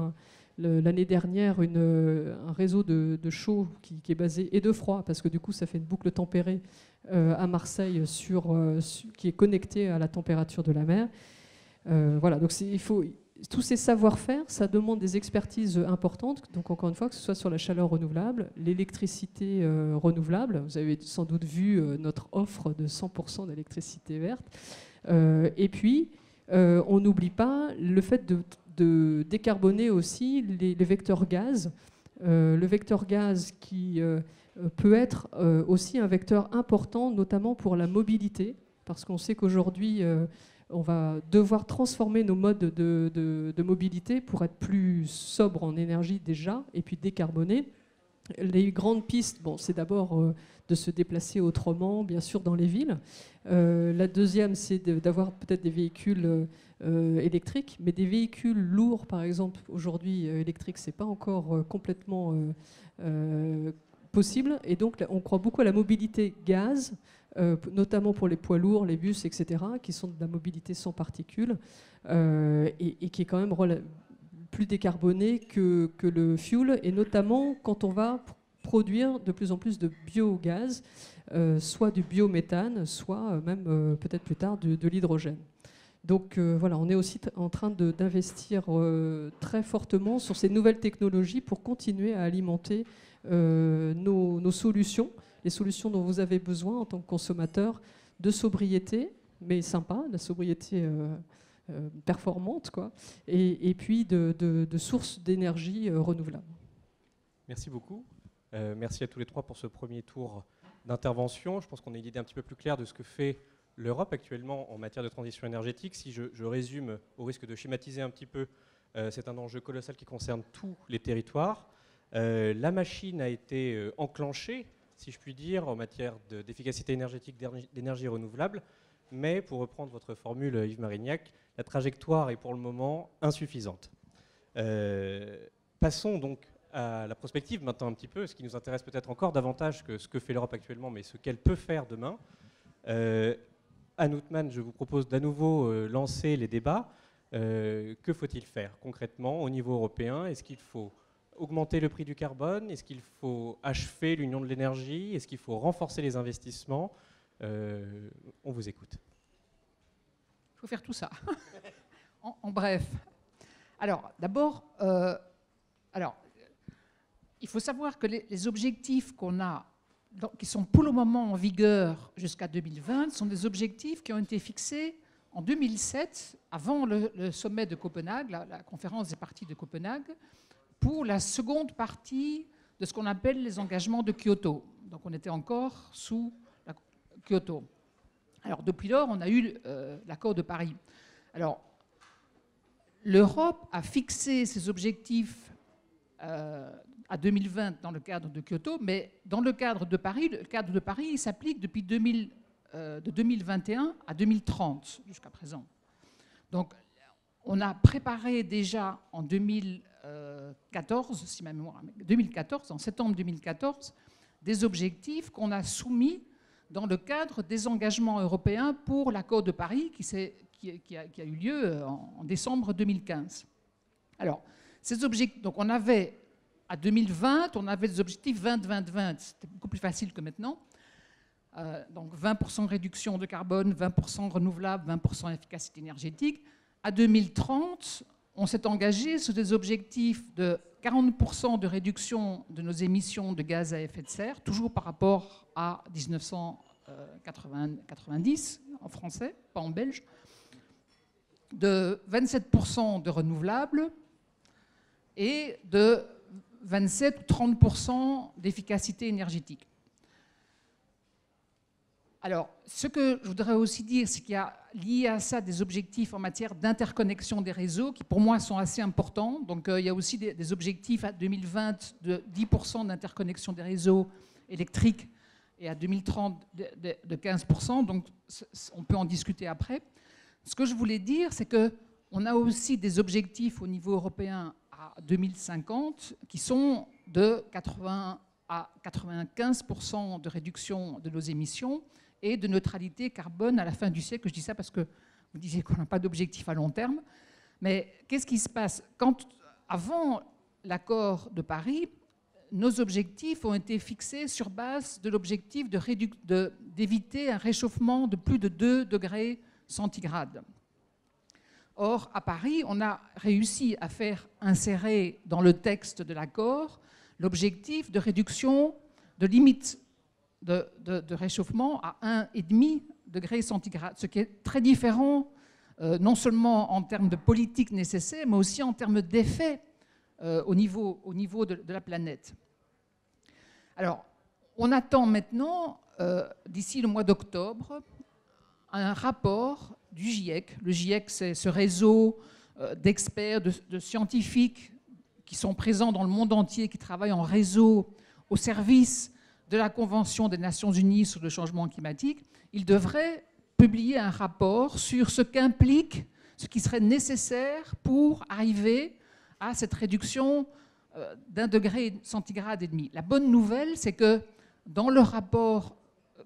l'année dernière un réseau de chaud qui est basé et de froid, parce que du coup ça fait une boucle tempérée à Marseille qui est connectée à la température de la mer. Voilà, donc tous ces savoir-faire, ça demande des expertises importantes. Donc encore une fois, que ce soit sur la chaleur renouvelable, l'électricité renouvelable. Vous avez sans doute vu notre offre de 100% d'électricité verte. Et puis, on n'oublie pas le fait de décarboner aussi les vecteurs gaz. Le vecteur gaz qui peut être aussi un vecteur important, notamment pour la mobilité, parce qu'on sait qu'aujourd'hui, on va devoir transformer nos modes de mobilité pour être plus sobre en énergie déjà, et puis décarboner. Les grandes pistes, bon, c'est d'abord de se déplacer autrement, bien sûr, dans les villes. La deuxième, c'est d'avoir peut-être des véhicules électriques, mais des véhicules lourds, par exemple, aujourd'hui, électriques, c'est pas encore complètement possible. Et donc, on croit beaucoup à la mobilité gaz, notamment pour les poids lourds, les bus, etc., qui sont de la mobilité sans particules, et qui est quand même plus décarboné que le fuel, et notamment quand on va produire de plus en plus de biogaz, soit du biométhane, soit même peut-être plus tard de l'hydrogène. Donc voilà, on est aussi en train d'investir très fortement sur ces nouvelles technologies pour continuer à alimenter nos solutions, les solutions dont vous avez besoin en tant que consommateur, de sobriété, mais sympa, la sobriété performante, quoi, et puis de sources d'énergie renouvelables. Merci beaucoup. Merci à tous les trois pour ce premier tour d'intervention. Je pense qu'on a une idée un petit peu plus claire de ce que fait l'Europe actuellement en matière de transition énergétique. Si je résume, au risque de schématiser un petit peu, c'est un enjeu colossal qui concerne tous les territoires. La machine a été enclenchée, si je puis dire, en matière d'efficacité énergétique, d'énergie renouvelable. Mais, pour reprendre votre formule, Yves Marignac, la trajectoire est pour le moment insuffisante. Passons donc à la prospective maintenant un petit peu, ce qui nous intéresse peut-être encore davantage que ce que fait l'Europe actuellement, mais ce qu'elle peut faire demain. Anne Houtman, je vous propose d'à nouveau lancer les débats. Que faut-il faire concrètement au niveau européen? Est-ce qu'il faut augmenter le prix du carbone? Est-ce qu'il faut achever l'union de l'énergie? Est-ce qu'il faut renforcer les investissements? On vous écoute. Il faut faire tout ça. en bref. Alors, d'abord, il faut savoir que les objectifs qu'on a, qui sont pour le moment en vigueur jusqu'à 2020, sont des objectifs qui ont été fixés en 2007, avant le sommet de Copenhague, la conférence des parties de Copenhague, pour la seconde partie de ce qu'on appelle les engagements de Kyoto. Donc on était encore sous Kyoto. Alors depuis lors, on a eu l'accord de Paris. Alors l'Europe a fixé ses objectifs à 2020 dans le cadre de Kyoto, mais dans le cadre de Paris, il s'applique depuis de 2021 à 2030 jusqu'à présent. Donc on a préparé déjà en 2014, si ma mémoire, 2014, en septembre 2014, des objectifs qu'on a soumis dans le cadre des engagements européens pour l'accord de Paris qui a eu lieu en décembre 2015. Alors, ces objectifs, donc on avait à 2020, on avait des objectifs 20-20-20, c'était beaucoup plus facile que maintenant. Donc 20% réduction de carbone, 20% renouvelable, 20% efficacité énergétique. À 2030, on s'est engagé sur des objectifs de 40% de réduction de nos émissions de gaz à effet de serre, toujours par rapport à 1990 en français, pas en belge, de 27% de renouvelables et de 27 ou 30% d'efficacité énergétique. Alors, ce que je voudrais aussi dire, c'est qu'il y a lié à ça des objectifs en matière d'interconnexion des réseaux qui, pour moi, sont assez importants. Donc, il y a aussi des objectifs à 2020 de 10% d'interconnexion des réseaux électriques et à 2030 de 15%. Donc, on peut en discuter après. Ce que je voulais dire, c'est qu'on a aussi des objectifs au niveau européen à 2050 qui sont de 80 à 95% de réduction de nos émissions et de neutralité carbone à la fin du siècle. Je dis ça parce que vous disiez qu'on n'a pas d'objectif à long terme. Mais qu'est-ce qui se passe? Avant l'accord de Paris, nos objectifs ont été fixés sur base de l'objectif d'éviter un réchauffement de plus de 2 degrés centigrades. Or, à Paris, on a réussi à faire insérer dans le texte de l'accord l'objectif de réduction de limite de réchauffement à 1,5 degré centigrade, ce qui est très différent, non seulement en termes de politique nécessaire, mais aussi en termes d'effet au niveau de la planète. Alors, on attend maintenant, d'ici le mois d'octobre, un rapport du GIEC. Le GIEC, c'est ce réseau d'experts, de scientifiques qui sont présents dans le monde entier, qui travaillent en réseau au service de la Convention des Nations Unies sur le changement climatique. Il devrait publier un rapport sur ce qu'implique, ce qui serait nécessaire pour arriver à cette réduction d'1 degré centigrade et demi. La bonne nouvelle, c'est que dans le rapport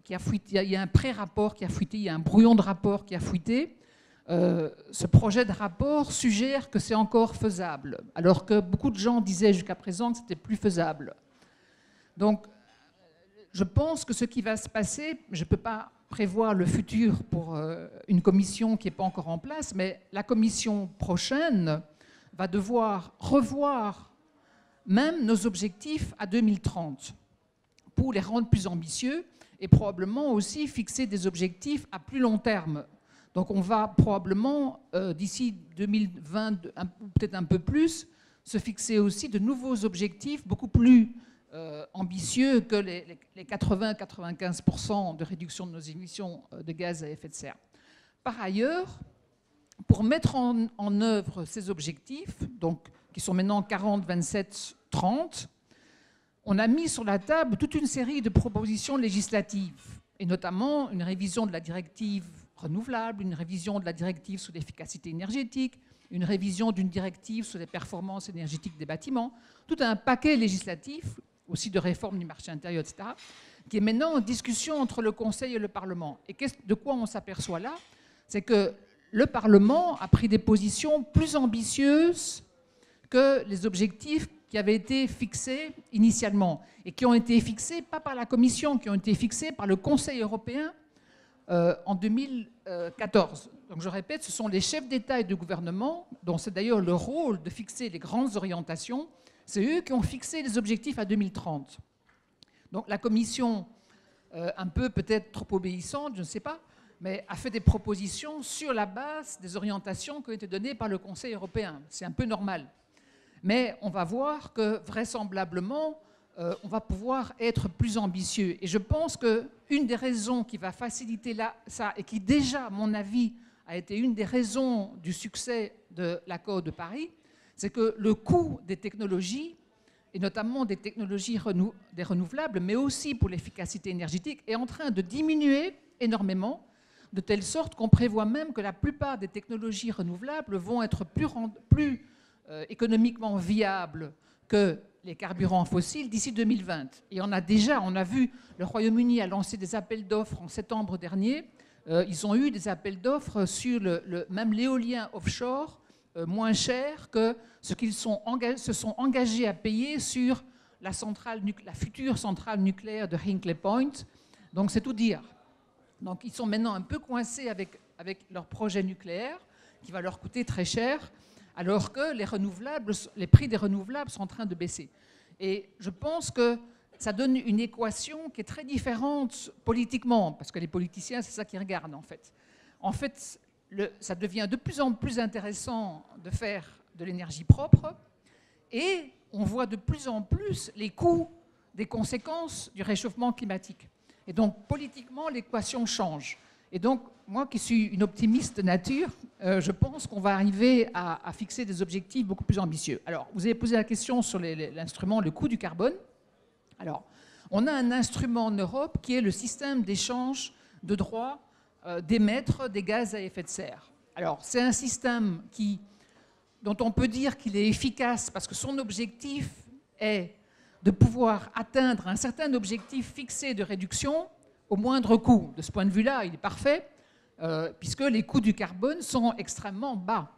qui a fuité, il y a un pré-rapport qui a fuité, il y a un brouillon de rapport qui a fuité. Ce projet de rapport suggère que c'est encore faisable, alors que beaucoup de gens disaient jusqu'à présent que c'était plus faisable. Donc, je pense que ce qui va se passer, je ne peux pas prévoir le futur pour une commission qui n'est pas encore en place, mais la commission prochaine va devoir revoir même nos objectifs à 2030 pour les rendre plus ambitieux et probablement aussi fixer des objectifs à plus long terme. Donc on va probablement, d'ici 2020, peut-être un peu plus, se fixer aussi de nouveaux objectifs beaucoup plus ambitieux que les 80-95% de réduction de nos émissions de gaz à effet de serre. Par ailleurs, pour mettre en œuvre ces objectifs, donc, qui sont maintenant 40, 27, 30, on a mis sur la table toute une série de propositions législatives, et notamment une révision de la directive renouvelable, une révision de la directive sur l'efficacité énergétique, une révision d'une directive sur les performances énergétiques des bâtiments, tout un paquet législatif, aussi de réforme du marché intérieur, etc., qui est maintenant en discussion entre le Conseil et le Parlement. Et de quoi on s'aperçoit là? C'est que le Parlement a pris des positions plus ambitieuses que les objectifs qui avaient été fixés initialement, et qui ont été fixés, pas par la Commission, qui ont été fixés par le Conseil européen en 2014. Donc je répète, ce sont les chefs d'État et de gouvernement, dont c'est d'ailleurs le rôle de fixer les grandes orientations, c'est eux qui ont fixé les objectifs à 2030. Donc la Commission, un peu peut-être trop obéissante, je ne sais pas, mais a fait des propositions sur la base des orientations qui ont été données par le Conseil européen. C'est un peu normal. Mais on va voir que vraisemblablement, on va pouvoir être plus ambitieux. Et je pense qu'une des raisons qui va faciliter ça, et qui déjà, à mon avis, a été une des raisons du succès de l'accord de Paris, c'est que le coût des technologies, et notamment des technologies des renouvelables, mais aussi pour l'efficacité énergétique, est en train de diminuer énormément, de telle sorte qu'on prévoit même que la plupart des technologies renouvelables vont être plus économiquement viables que les carburants fossiles d'ici 2020. Et on a vu, le Royaume-Uni a lancé des appels d'offres en septembre dernier. Ils ont eu des appels d'offres sur même l'éolien offshore moins cher que ce qu'ils se sont engagés à payer sur la future centrale nucléaire de Hinkley Point. Donc c'est tout dire. Donc ils sont maintenant un peu coincés avec leur projet nucléaire qui va leur coûter très cher, alors que les prix des renouvelables sont en train de baisser. Et je pense que ça donne une équation qui est très différente politiquement, parce que les politiciens, c'est ça qu'ils regardent en fait. En fait, ça devient de plus en plus intéressant de faire de l'énergie propre, et on voit de plus en plus les coûts des conséquences du réchauffement climatique. Et donc, politiquement, l'équation change. Et donc, moi qui suis une optimiste de nature, je pense qu'on va arriver à fixer des objectifs beaucoup plus ambitieux. Alors, vous avez posé la question sur l'instrument, le coût du carbone. Alors, on a un instrument en Europe qui est le système d'échange de droits d'émettre des gaz à effet de serre. Alors, c'est un système dont on peut dire qu'il est efficace parce que son objectif est de pouvoir atteindre un certain objectif fixé de réduction au moindre coût. De ce point de vue-là, il est parfait, puisque les coûts du carbone sont extrêmement bas.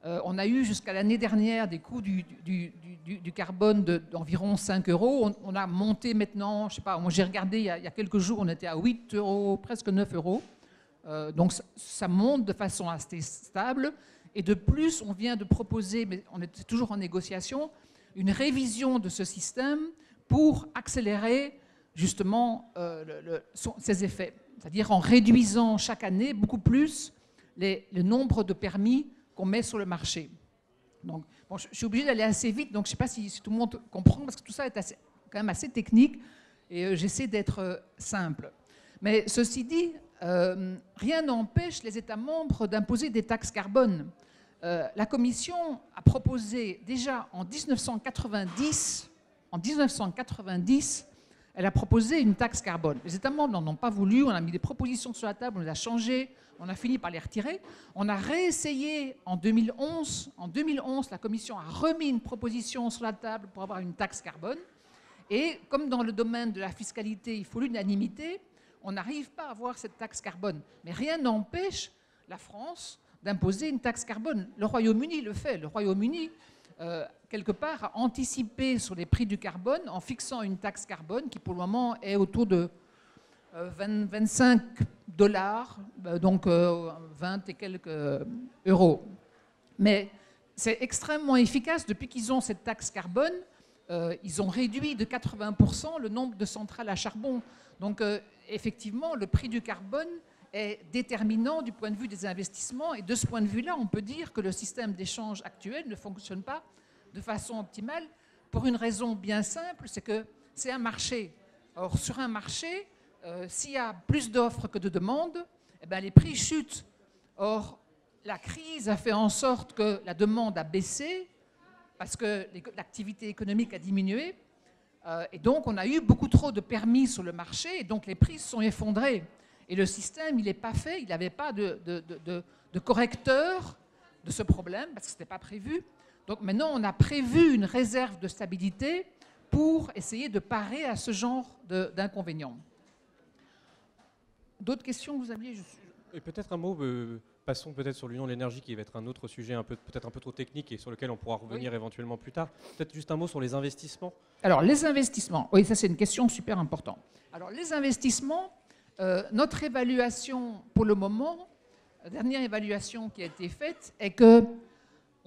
On a eu jusqu'à l'année dernière des coûts du carbone d'environ 5 euros. On a monté maintenant, je ne sais pas, moi j'ai regardé il y a quelques jours, on était à 8 euros, presque 9 euros. Donc ça monte de façon assez stable. Et de plus, on vient de proposer, mais on est toujours en négociation, une révision de ce système pour accélérer justement ses effets. C'est-à-dire en réduisant chaque année beaucoup plus le nombre de permis qu'on met sur le marché. Donc, bon, je suis obligé d'aller assez vite, donc je ne sais pas si tout le monde comprend, parce que tout ça est quand même assez technique, et j'essaie d'être simple. Mais ceci dit, rien n'empêche les États membres d'imposer des taxes carbone. La Commission a proposé déjà en 1990, elle a proposé une taxe carbone. Les États membres n'en ont pas voulu, on a mis des propositions sur la table, on les a changées, on a fini par les retirer. On a réessayé en 2011. En 2011, la Commission a remis une proposition sur la table pour avoir une taxe carbone. Et comme dans le domaine de la fiscalité, il faut l'unanimité, on n'arrive pas à avoir cette taxe carbone. Mais rien n'empêche la France d'imposer une taxe carbone. Le Royaume-Uni le fait. Le Royaume-Uni, quelque part, a anticipé sur les prix du carbone en fixant une taxe carbone qui, pour le moment, est autour de 25 dollars, donc 20 et quelques euros. Mais c'est extrêmement efficace. Depuis qu'ils ont cette taxe carbone, ils ont réduit de 80% le nombre de centrales à charbon. Donc, effectivement, le prix du carbone est déterminant du point de vue des investissements. Et de ce point de vue-là, on peut dire que le système d'échange actuel ne fonctionne pas de façon optimale pour une raison bien simple, c'est que c'est un marché. Or, sur un marché, s'il y a plus d'offres que de demandes, eh bien, les prix chutent. Or, la crise a fait en sorte que la demande a baissé parce que l'activité économique a diminué. Et donc, on a eu beaucoup trop de permis sur le marché et donc les prix se sont effondrés. Et le système, il n'est pas fait, il n'avait pas de correcteur de ce problème parce que ce n'était pas prévu. Donc maintenant, on a prévu une réserve de stabilité pour essayer de parer à ce genre d'inconvénients. D'autres questions que vous aviez? Et peut-être un mot, passons peut-être sur l'Union de l'énergie qui va être un autre sujet peut-être un peu trop technique et sur lequel on pourra revenir éventuellement plus tard. Peut-être juste un mot sur les investissements. Alors les investissements, oui, ça c'est une question super importante. Alors les investissements, notre évaluation pour le moment, la dernière évaluation qui a été faite est que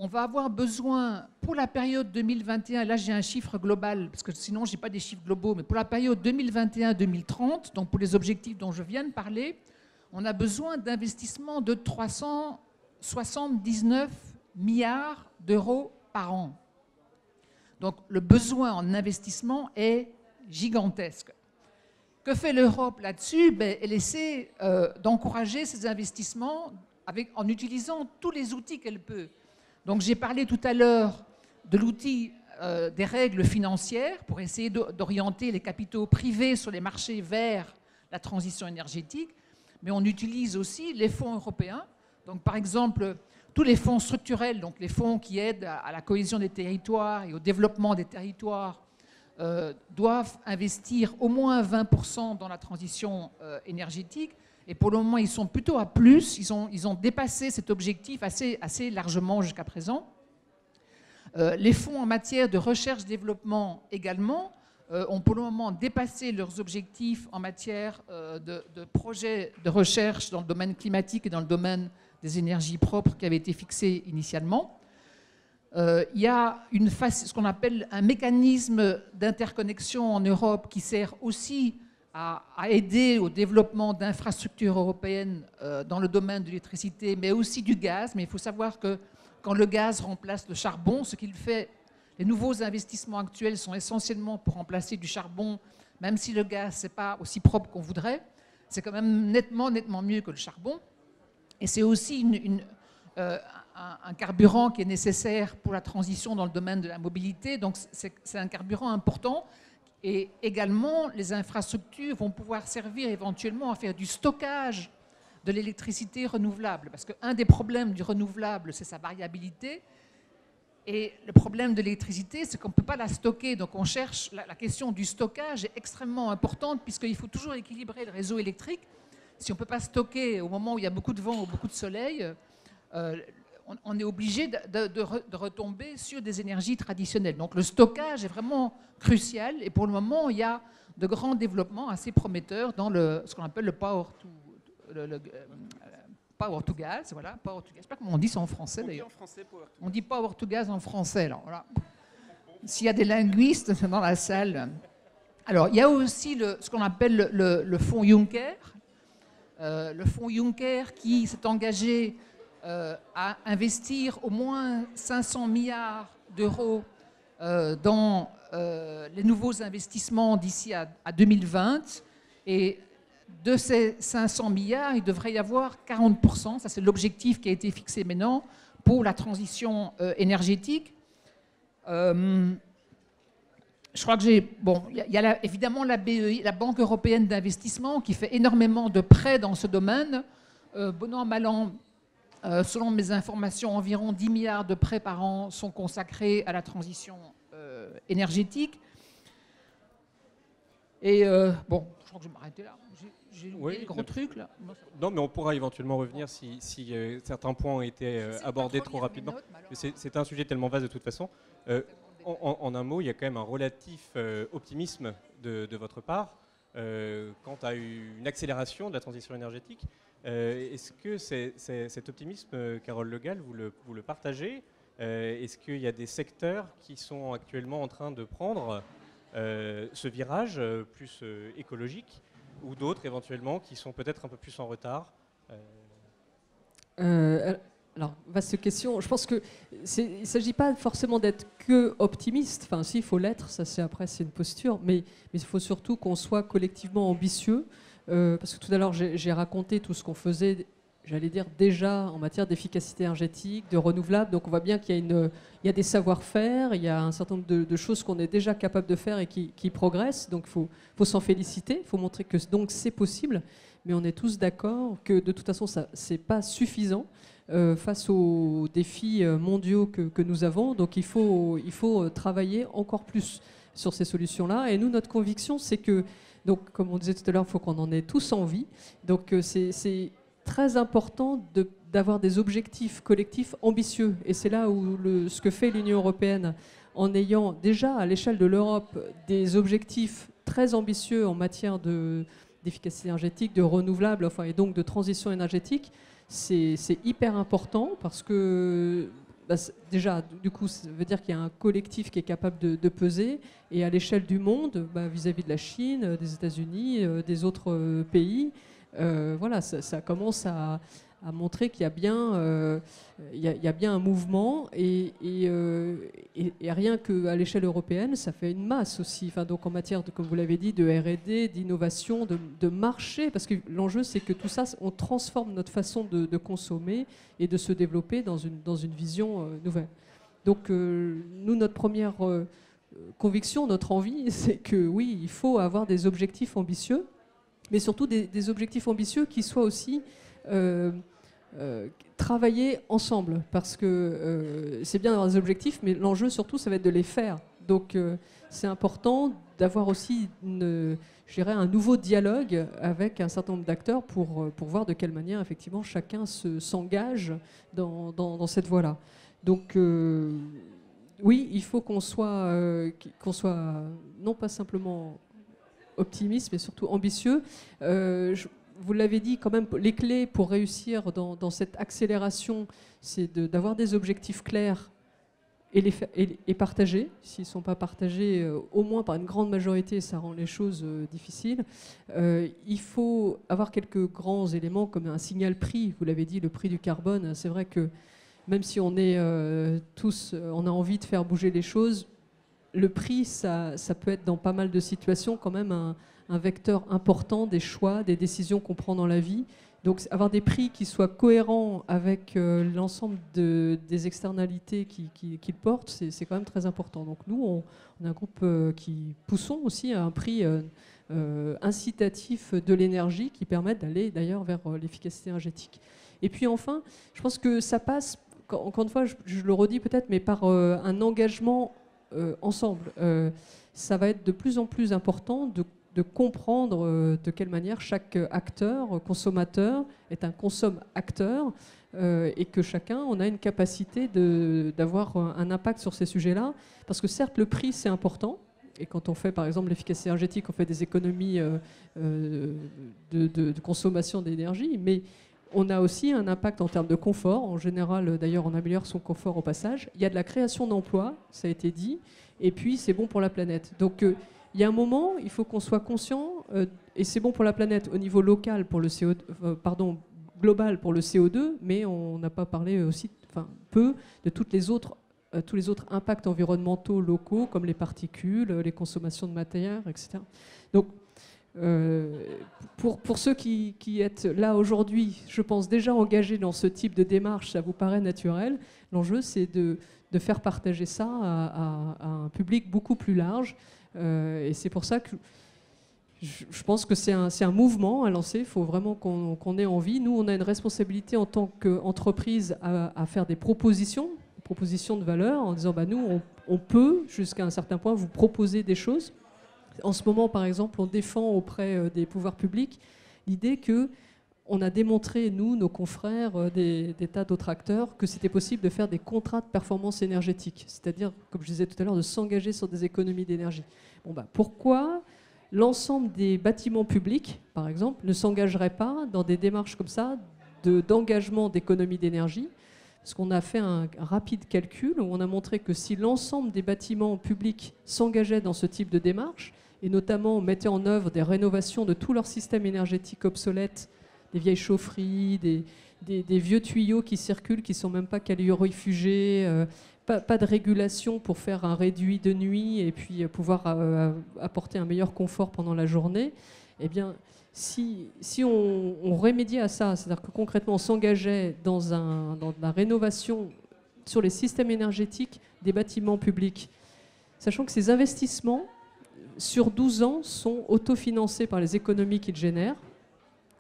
on va avoir besoin pour la période 2021, là j'ai un chiffre global, parce que sinon je n'ai pas des chiffres globaux, mais pour la période 2021-2030, donc pour les objectifs dont je viens de parler, on a besoin d'investissements de 379 milliards d'euros par an. Donc le besoin en investissement est gigantesque. Que fait l'Europe là-dessus? Elle essaie d'encourager ces investissements en utilisant tous les outils qu'elle peut. Donc j'ai parlé tout à l'heure de l'outil des règles financières pour essayer d'orienter les capitaux privés sur les marchés vers la transition énergétique, mais on utilise aussi les fonds européens. Donc par exemple, tous les fonds structurels, donc les fonds qui aident à la cohésion des territoires et au développement des territoires, doivent investir au moins 20% dans la transition énergétique. Et pour le moment, ils sont plutôt à plus. Ils ont dépassé cet objectif assez largement jusqu'à présent. Les fonds en matière de recherche-développement également ont pour le moment dépassé leurs objectifs en matière de projets de recherche dans le domaine climatique et dans le domaine des énergies propres qui avaient été fixés initialement. Il y a ce qu'on appelle un mécanisme d'interconnexion en Europe qui sert aussi à aider au développement d'infrastructures européennes dans le domaine de l'électricité, mais aussi du gaz. Mais il faut savoir que quand le gaz remplace le charbon, ce qu'il fait, les nouveaux investissements actuels sont essentiellement pour remplacer du charbon, même si le gaz, n'est pas aussi propre qu'on voudrait. C'est quand même nettement mieux que le charbon. Et c'est aussi un carburant qui est nécessaire pour la transition dans le domaine de la mobilité. Donc c'est un carburant important. Et également, les infrastructures vont pouvoir servir éventuellement à faire du stockage de l'électricité renouvelable. Parce qu'un des problèmes du renouvelable, c'est sa variabilité. Et le problème de l'électricité, c'est qu'on ne peut pas la stocker. Donc on cherche, la question du stockage est extrêmement importante puisqu'il faut toujours équilibrer le réseau électrique. Si on ne peut pas stocker au moment où il y a beaucoup de vent ou beaucoup de soleil, on est obligé de retomber sur des énergies traditionnelles. Donc le stockage est vraiment crucial et pour le moment, il y a de grands développements assez prometteurs dans ce qu'on appelle le power to gas. Voilà, power to gas. Je ne sais pas comment on dit ça en français d'ailleurs. On dit power to gas en français. Alors, voilà. S'il y a des linguistes dans la salle. Alors, il y a aussi ce qu'on appelle le fonds Juncker. Le fonds Juncker qui s'est engagé à investir au moins 500 milliards d'euros dans les nouveaux investissements d'ici à 2020. Et de ces 500 milliards, il devrait y avoir 40%, ça c'est l'objectif qui a été fixé maintenant, pour la transition énergétique. Je crois que il y a évidemment la BEI, la Banque européenne d'investissement, qui fait énormément de prêts dans ce domaine. Bon an, mal an, selon mes informations, environ 10 milliards de prêts par an sont consacrés à la transition énergétique. Et je crois que je vais m'arrêter là. J'ai oublié le gros truc là. Non, mais on pourra éventuellement revenir si certains points ont été abordés trop rapidement. C'est un sujet tellement vaste de toute façon. En un mot, il y a quand même un relatif optimisme de votre part quant à une accélération de la transition énergétique. Est-ce que cet optimisme, Carole Le Gall, vous le partagez? Est-ce qu'il y a des secteurs qui sont actuellement en train de prendre ce virage plus écologique ou d'autres éventuellement qui sont peut-être un peu plus en retard? Alors, vaste question. Je pense qu'il ne s'agit pas forcément d'être que optimiste. Enfin, si, il faut l'être, ça c'est une posture. Mais il faut surtout qu'on soit collectivement ambitieux. Parce que tout à l'heure, j'ai raconté tout ce qu'on faisait, j'allais dire, déjà en matière d'efficacité énergétique, de renouvelable. Donc on voit bien qu'il y a des savoir-faire, il y a un certain nombre de choses qu'on est déjà capable de faire et qui progressent. Donc il faut s'en féliciter, il faut montrer que donc c'est possible. Mais on est tous d'accord que de toute façon, ce n'est pas suffisant face aux défis mondiaux que nous avons. Donc il faut travailler encore plus sur ces solutions-là. Et nous, notre conviction, c'est que, donc, comme on disait tout à l'heure, il faut qu'on en ait tous envie. Donc c'est très important d'avoir des objectifs collectifs ambitieux. Et c'est là où ce que fait l'Union européenne, en ayant déjà à l'échelle de l'Europe des objectifs très ambitieux en matière d'efficacité énergétique, de renouvelable, enfin, et donc de transition énergétique, c'est hyper important parce que déjà, du coup, ça veut dire qu'il y a un collectif qui est capable de peser. Et à l'échelle du monde, vis-à-vis de la Chine, des États-Unis, des autres pays, voilà, ça commence à montrer qu'il y a bien, il y a bien un mouvement et rien qu'à l'échelle européenne, ça fait une masse aussi. Enfin, donc en matière, comme vous l'avez dit, de R&D, d'innovation, de marché, parce que l'enjeu, c'est que tout ça, on transforme notre façon de consommer et de se développer dans une vision nouvelle. Donc nous, notre première conviction, notre envie, c'est que oui, il faut avoir des objectifs ambitieux, mais surtout des objectifs ambitieux qui soient aussi travailler ensemble, parce que c'est bien d'avoir des objectifs, mais l'enjeu surtout, ça va être de les faire. Donc c'est important d'avoir aussi un nouveau dialogue avec un certain nombre d'acteurs pour voir de quelle manière effectivement chacun s'engage dans cette voie-là. Donc oui, il faut qu'on soit non pas simplement optimiste, mais surtout ambitieux. Vous l'avez dit, quand même, les clés pour réussir dans cette accélération, c'est d'avoir des objectifs clairs et partagés. S'ils ne sont pas partagés, au moins par une grande majorité, ça rend les choses difficiles. Il faut avoir quelques grands éléments comme un signal prix. Vous l'avez dit, le prix du carbone. C'est vrai que même si on est tous, on a envie de faire bouger les choses, le prix, ça peut être dans pas mal de situations quand même un vecteur important des choix, des décisions qu'on prend dans la vie. Donc avoir des prix qui soient cohérents avec l'ensemble des externalités qu'ils portent, c'est quand même très important. Donc nous, on est un groupe qui poussons aussi à un prix incitatif de l'énergie qui permettent d'aller d'ailleurs vers l'efficacité énergétique. Et puis enfin, je pense que ça passe, encore une fois, je le redis peut-être, mais par un engagement ensemble. Ça va être de plus en plus important de comprendre de quelle manière chaque acteur, consommateur, est un consomme-acteur et que chacun, on a une capacité d'avoir un impact sur ces sujets-là. Parce que certes, le prix, c'est important. Et quand on fait, par exemple, l'efficacité énergétique, on fait des économies de consommation d'énergie. Mais on a aussi un impact en termes de confort. En général, d'ailleurs, on améliore son confort au passage. Il y a de la création d'emplois, ça a été dit. Et puis, c'est bon pour la planète. Donc, il y a un moment, il faut qu'on soit conscient, et c'est bon pour la planète au niveau local, pour le global pour le CO2, mais on n'a pas parlé aussi, peu de tous les autres impacts environnementaux locaux, comme les particules, les consommations de matière, etc. Donc, pour ceux qui êtes là aujourd'hui, je pense déjà engagés dans ce type de démarche, ça vous paraît naturel. L'enjeu, c'est de faire partager ça à un public beaucoup plus large. Et c'est pour ça que je pense que c'est un mouvement à lancer. Il faut vraiment qu'on ait envie. Nous, on a une responsabilité en tant qu'entreprise à faire des propositions de valeur en disant nous, on peut, jusqu'à un certain point, vous proposer des choses. En ce moment, par exemple, on défend auprès des pouvoirs publics l'idée qu'on a démontré, nous, nos confrères, des tas d'autres acteurs, que c'était possible de faire des contrats de performance énergétique. C'est-à-dire, comme je disais tout à l'heure, de s'engager sur des économies d'énergie. Pourquoi l'ensemble des bâtiments publics, par exemple, ne s'engageraient pas dans des démarches comme ça d'engagement d'économie d'énergie? Parce qu'on a fait un rapide calcul où on a montré que si l'ensemble des bâtiments publics s'engageaient dans ce type de démarche, et notamment mettaient en œuvre des rénovations de tout leur système énergétique obsolète, des vieilles chaufferies, des vieux tuyaux qui circulent, qui ne sont même pas calorifugés, pas de régulation pour faire un réduit de nuit et puis pouvoir apporter un meilleur confort pendant la journée, eh bien, si on remédiait à ça, c'est-à-dire que concrètement on s'engageait dans la rénovation sur les systèmes énergétiques des bâtiments publics, sachant que ces investissements, sur 12 ans, sont autofinancés par les économies qu'ils génèrent,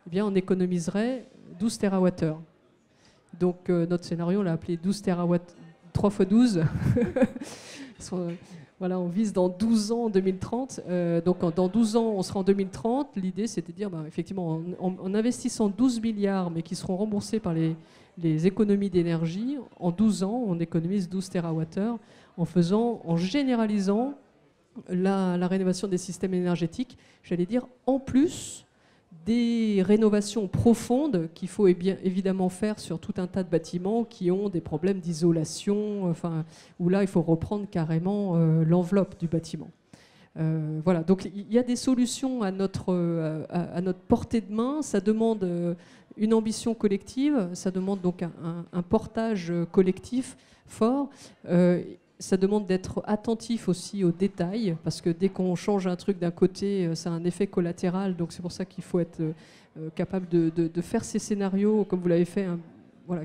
eh bien, on économiserait 12 TWh. Donc notre scénario, on l'a appelé 12 TWh, 3 x 12. Voilà, on vise dans 12 ans, en 2030. Donc dans 12 ans, on sera en 2030. L'idée, c'était de dire, effectivement, en investissant 12 milliards, mais qui seront remboursés par les économies d'énergie, en 12 ans, on économise 12 TWh en généralisant la rénovation des systèmes énergétiques, j'allais dire, en plus des rénovations profondes qu'il faut évidemment faire sur tout un tas de bâtiments qui ont des problèmes d'isolation, où là, il faut reprendre carrément l'enveloppe du bâtiment. Voilà, donc il y a des solutions à notre portée de main. Ça demande une ambition collective, ça demande donc un portage collectif fort. Ça demande d'être attentif aussi aux détails, parce que dès qu'on change un truc d'un côté, ça a un effet collatéral. Donc c'est pour ça qu'il faut être capable de faire ces scénarios, comme vous l'avez fait,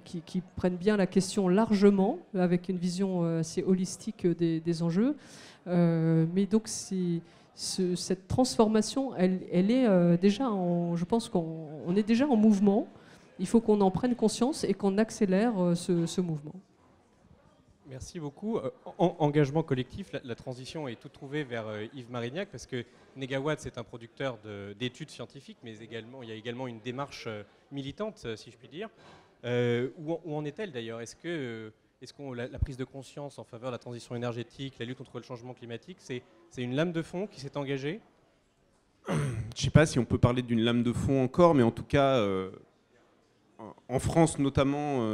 qui prennent bien la question largement, avec une vision assez holistique des enjeux. Mais donc cette transformation, elle est déjà, je pense qu'on est déjà en mouvement. Il faut qu'on en prenne conscience et qu'on accélère ce mouvement. Merci beaucoup. Engagement collectif, la transition est toute trouvée vers Yves Marignac, parce que Negawatt, c'est un producteur d'études scientifiques, mais il y a également une démarche militante, si je puis dire. Où en est-elle d'ailleurs? Est-ce que la prise de conscience en faveur de la transition énergétique, la lutte contre le changement climatique, c'est une lame de fond qui s'est engagée? Je ne sais pas si on peut parler d'une lame de fond encore, mais en tout cas, en France notamment,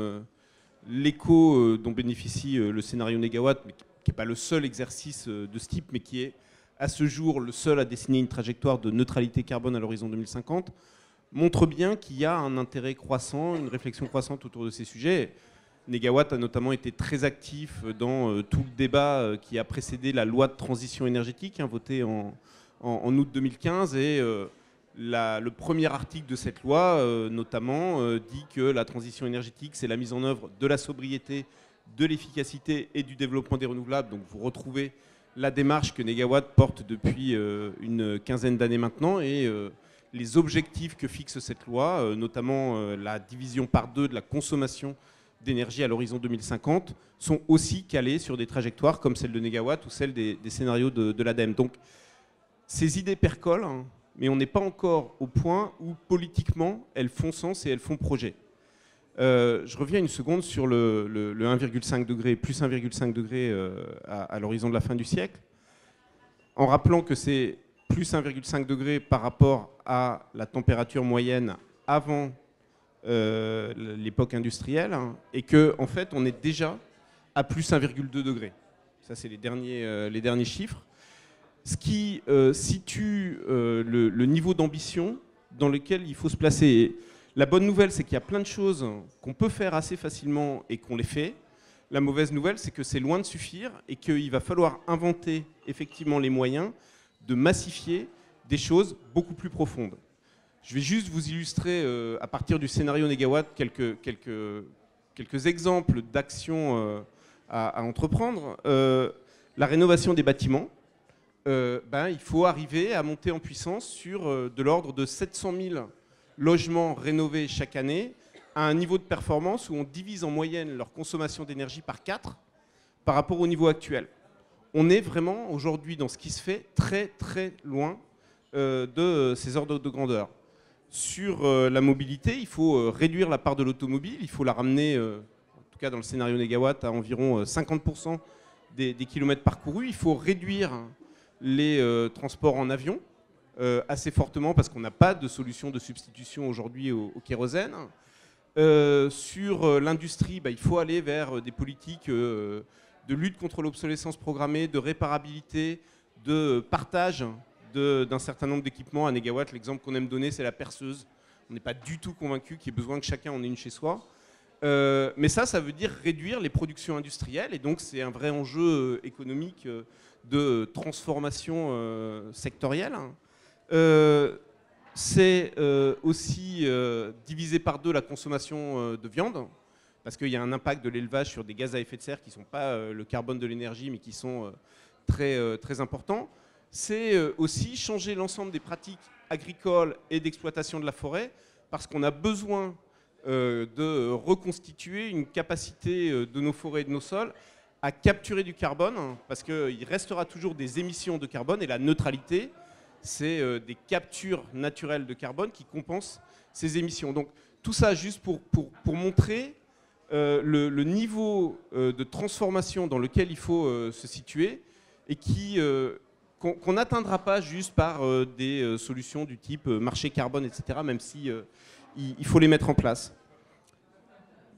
l'écho dont bénéficie le scénario Negawatt, mais qui n'est pas le seul exercice de ce type, mais qui est à ce jour le seul à dessiner une trajectoire de neutralité carbone à l'horizon 2050, montre bien qu'il y a un intérêt croissant, une réflexion croissante autour de ces sujets. Negawatt a notamment été très actif dans tout le débat qui a précédé la loi de transition énergétique, votée en août 2015. Et le premier article de cette loi, notamment, dit que la transition énergétique, c'est la mise en œuvre de la sobriété, de l'efficacité et du développement des renouvelables. Donc vous retrouvez la démarche que Negawatt porte depuis une quinzaine d'années maintenant, et les objectifs que fixe cette loi, notamment la division par 2 de la consommation d'énergie à l'horizon 2050, sont aussi calés sur des trajectoires comme celle de Negawatt ou celle des scénarios de l'ADEME. Donc ces idées percolent, mais on n'est pas encore au point où politiquement elles font sens et elles font projet. Je reviens une seconde sur le 1,5 degré, plus 1,5 degré à l'horizon de la fin du siècle, en rappelant que c'est plus 1,5 degré par rapport à la température moyenne avant l'époque industrielle, et qu'en fait on est déjà à plus 1,2 degré. Ça, c'est les derniers chiffres. Ce qui situe le niveau d'ambition dans lequel il faut se placer. Et la bonne nouvelle, c'est qu'il y a plein de choses qu'on peut faire assez facilement et qu'on les fait. La mauvaise nouvelle, c'est que c'est loin de suffire et qu'il va falloir inventer effectivement les moyens de massifier des choses beaucoup plus profondes. Je vais juste vous illustrer, à partir du scénario Negawatt, quelques exemples d'actions à entreprendre. La rénovation des bâtiments. Il faut arriver à monter en puissance sur de l'ordre de 700 000 logements rénovés chaque année, à un niveau de performance où on divise en moyenne leur consommation d'énergie par 4 par rapport au niveau actuel. On est vraiment aujourd'hui dans ce qui se fait très très loin de ces ordres de grandeur. Sur la mobilité, il faut réduire la part de l'automobile, il faut la ramener, en tout cas dans le scénario Negawatt, à environ 50% des kilomètres parcourus. Il faut réduire les transports en avion assez fortement parce qu'on n'a pas de solution de substitution aujourd'hui au kérosène. Sur l'industrie, il faut aller vers des politiques de lutte contre l'obsolescence programmée, de réparabilité, de partage d'un certain nombre d'équipements. À Negawatt, l'exemple qu'on aime donner, c'est la perceuse. On n'est pas du tout convaincu qu'il y ait besoin que chacun en ait une chez soi. Mais ça veut dire réduire les productions industrielles, et donc c'est un vrai enjeu économique de transformation sectorielle. C'est aussi diviser par 2 la consommation de viande, parce qu'il y a un impact de l'élevage sur des gaz à effet de serre qui ne sont pas le carbone de l'énergie, mais qui sont très, très importants. C'est aussi changer l'ensemble des pratiques agricoles et d'exploitation de la forêt, parce qu'on a besoin de reconstituer une capacité de nos forêts et de nos sols à capturer du carbone, parce qu'il restera toujours des émissions de carbone, et la neutralité, c'est des captures naturelles de carbone qui compensent ces émissions. Donc tout ça juste pour montrer le niveau de transformation dans lequel il faut se situer, et qu'on n'atteindra pas juste par des solutions du type marché carbone, etc., même si il faut les mettre en place.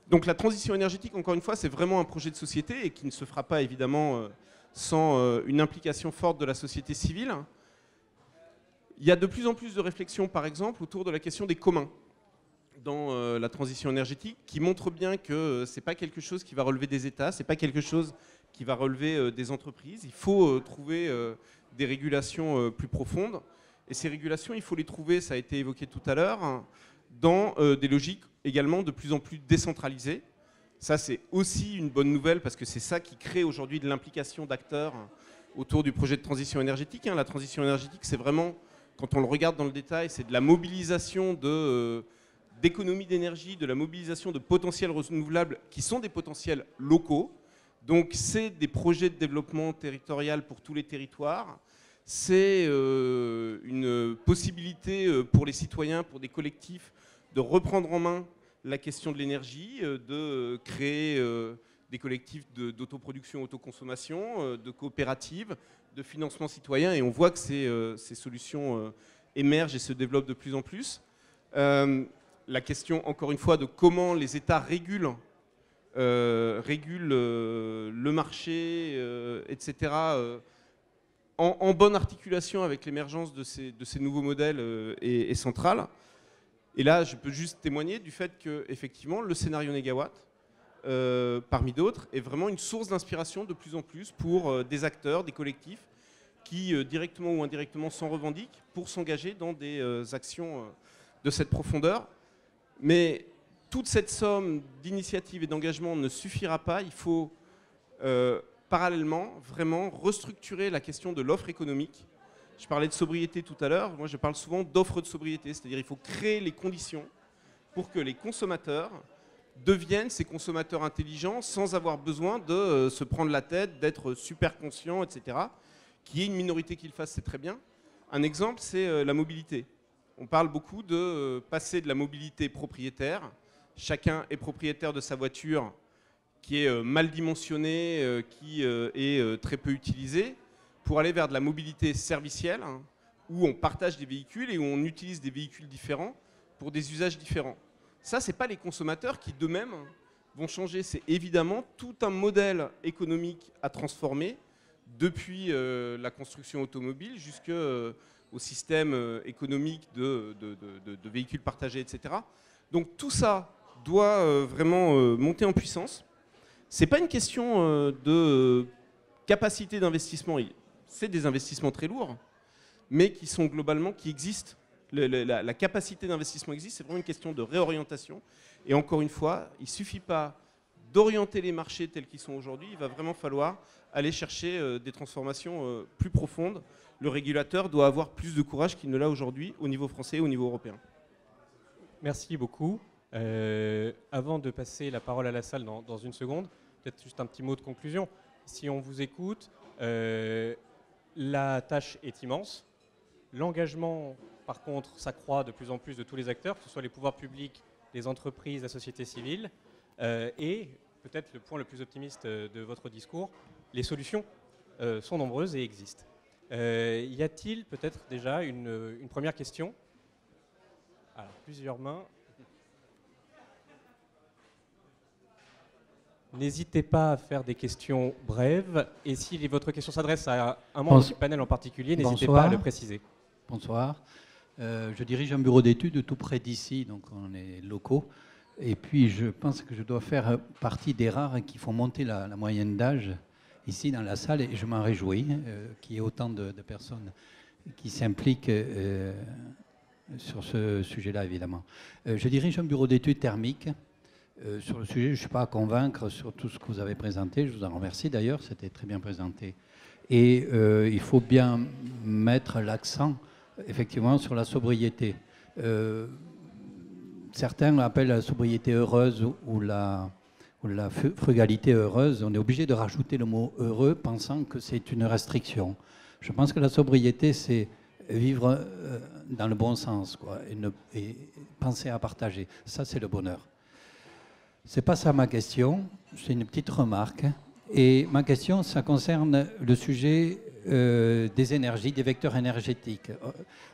Donc la transition énergétique, encore une fois, c'est vraiment un projet de société, et qui ne se fera pas évidemment sans une implication forte de la société civile. Il y a de plus en plus de réflexions, par exemple, autour de la question des communs dans la transition énergétique, qui montrent bien que ce n'est pas quelque chose qui va relever des États, ce n'est pas quelque chose qui va relever des entreprises. Il faut trouver des régulations plus profondes. Et ces régulations, il faut les trouver, ça a été évoqué tout à l'heure, dans des logiques également de plus en plus décentralisées. Ça, c'est aussi une bonne nouvelle, parce que c'est ça qui crée aujourd'hui de l'implication d'acteurs autour du projet de transition énergétique. La transition énergétique, c'est vraiment, quand on le regarde dans le détail, c'est de la mobilisation d'économies d'énergie, de la mobilisation de potentiels renouvelables qui sont des potentiels locaux. Donc c'est des projets de développement territorial pour tous les territoires. C'est une possibilité pour les citoyens, pour des collectifs, de reprendre en main la question de l'énergie, de créer des collectifs d'autoproduction, autoconsommation, de coopératives, de financement citoyen. Et on voit que ces solutions émergent et se développent de plus en plus. La question, encore une fois, de comment les États régulent le marché, etc., en bonne articulation avec l'émergence de ces nouveaux modèles est centrale. Et là, je peux juste témoigner du fait que, effectivement, le scénario Negawatt parmi d'autres, est vraiment une source d'inspiration de plus en plus pour des acteurs, des collectifs qui, directement ou indirectement, s'en revendiquent pour s'engager dans des actions de cette profondeur. Mais toute cette somme d'initiatives et d'engagement ne suffira pas. Il faut parallèlement vraiment restructurer la question de l'offre économique. Je parlais de sobriété tout à l'heure. Moi, je parle souvent d'offre de sobriété, c'est-à-dire il faut créer les conditions pour que les consommateurs deviennent ces consommateurs intelligents sans avoir besoin de se prendre la tête, d'être super conscients, etc. Qu'il y ait une minorité qui le fasse, c'est très bien. Un exemple, c'est la mobilité. On parle beaucoup de passer de la mobilité propriétaire. Chacun est propriétaire de sa voiture qui est mal dimensionnée, qui est très peu utilisée, pour aller vers de la mobilité servicielle, hein, où on partage des véhicules et où on utilise des véhicules différents pour des usages différents. Ça, ce n'est pas les consommateurs qui, d'eux-mêmes, vont changer. C'est évidemment tout un modèle économique à transformer, depuis la construction automobile jusqu'au système économique de véhicules partagés, etc. Donc tout ça doit vraiment monter en puissance. Ce n'est pas une question de capacité d'investissement. C'est des investissements très lourds, mais qui sont globalement, qui existent. La capacité d'investissement existe, c'est vraiment une question de réorientation. Et encore une fois, il ne suffit pas d'orienter les marchés tels qu'ils sont aujourd'hui, il va vraiment falloir aller chercher des transformations plus profondes. Le régulateur doit avoir plus de courage qu'il ne l'a aujourd'hui au niveau français et au niveau européen. Merci beaucoup. Avant de passer la parole à la salle dans une seconde, peut-être juste un petit mot de conclusion. Si on vous écoute, la tâche est immense. L'engagement, par contre, s'accroît de plus en plus de tous les acteurs, que ce soit les pouvoirs publics, les entreprises, la société civile. Et peut-être le point le plus optimiste de votre discours, les solutions sont nombreuses et existent. Y a-t-il peut-être déjà une première question? Alors, plusieurs mains. N'hésitez pas à faire des questions brèves. Et si votre question s'adresse à un membre du panel en particulier, n'hésitez pas à le préciser. Bonsoir. Je dirige un bureau d'études tout près d'ici, donc on est locaux. Et puis je pense que je dois faire partie des rares qui font monter la moyenne d'âge ici dans la salle, et je m'en réjouis qu'il y ait autant de personnes qui s'impliquent sur ce sujet-là, évidemment. Je dirige un bureau d'études thermiques. Sur le sujet, je ne suis pas à convaincre sur tout ce que vous avez présenté. Je vous en remercie d'ailleurs, c'était très bien présenté. Et il faut bien mettre l'accent, effectivement, sur la sobriété. Certains l'appellent la sobriété heureuse ou la frugalité heureuse. On est obligé de rajouter le mot heureux, pensant que c'est une restriction. Je pense que la sobriété, c'est vivre dans le bon sens, quoi, et penser à partager. Ça, c'est le bonheur. C'est pas ça ma question, c'est une petite remarque. Et ma question, ça concerne le sujet des énergies, des vecteurs énergétiques.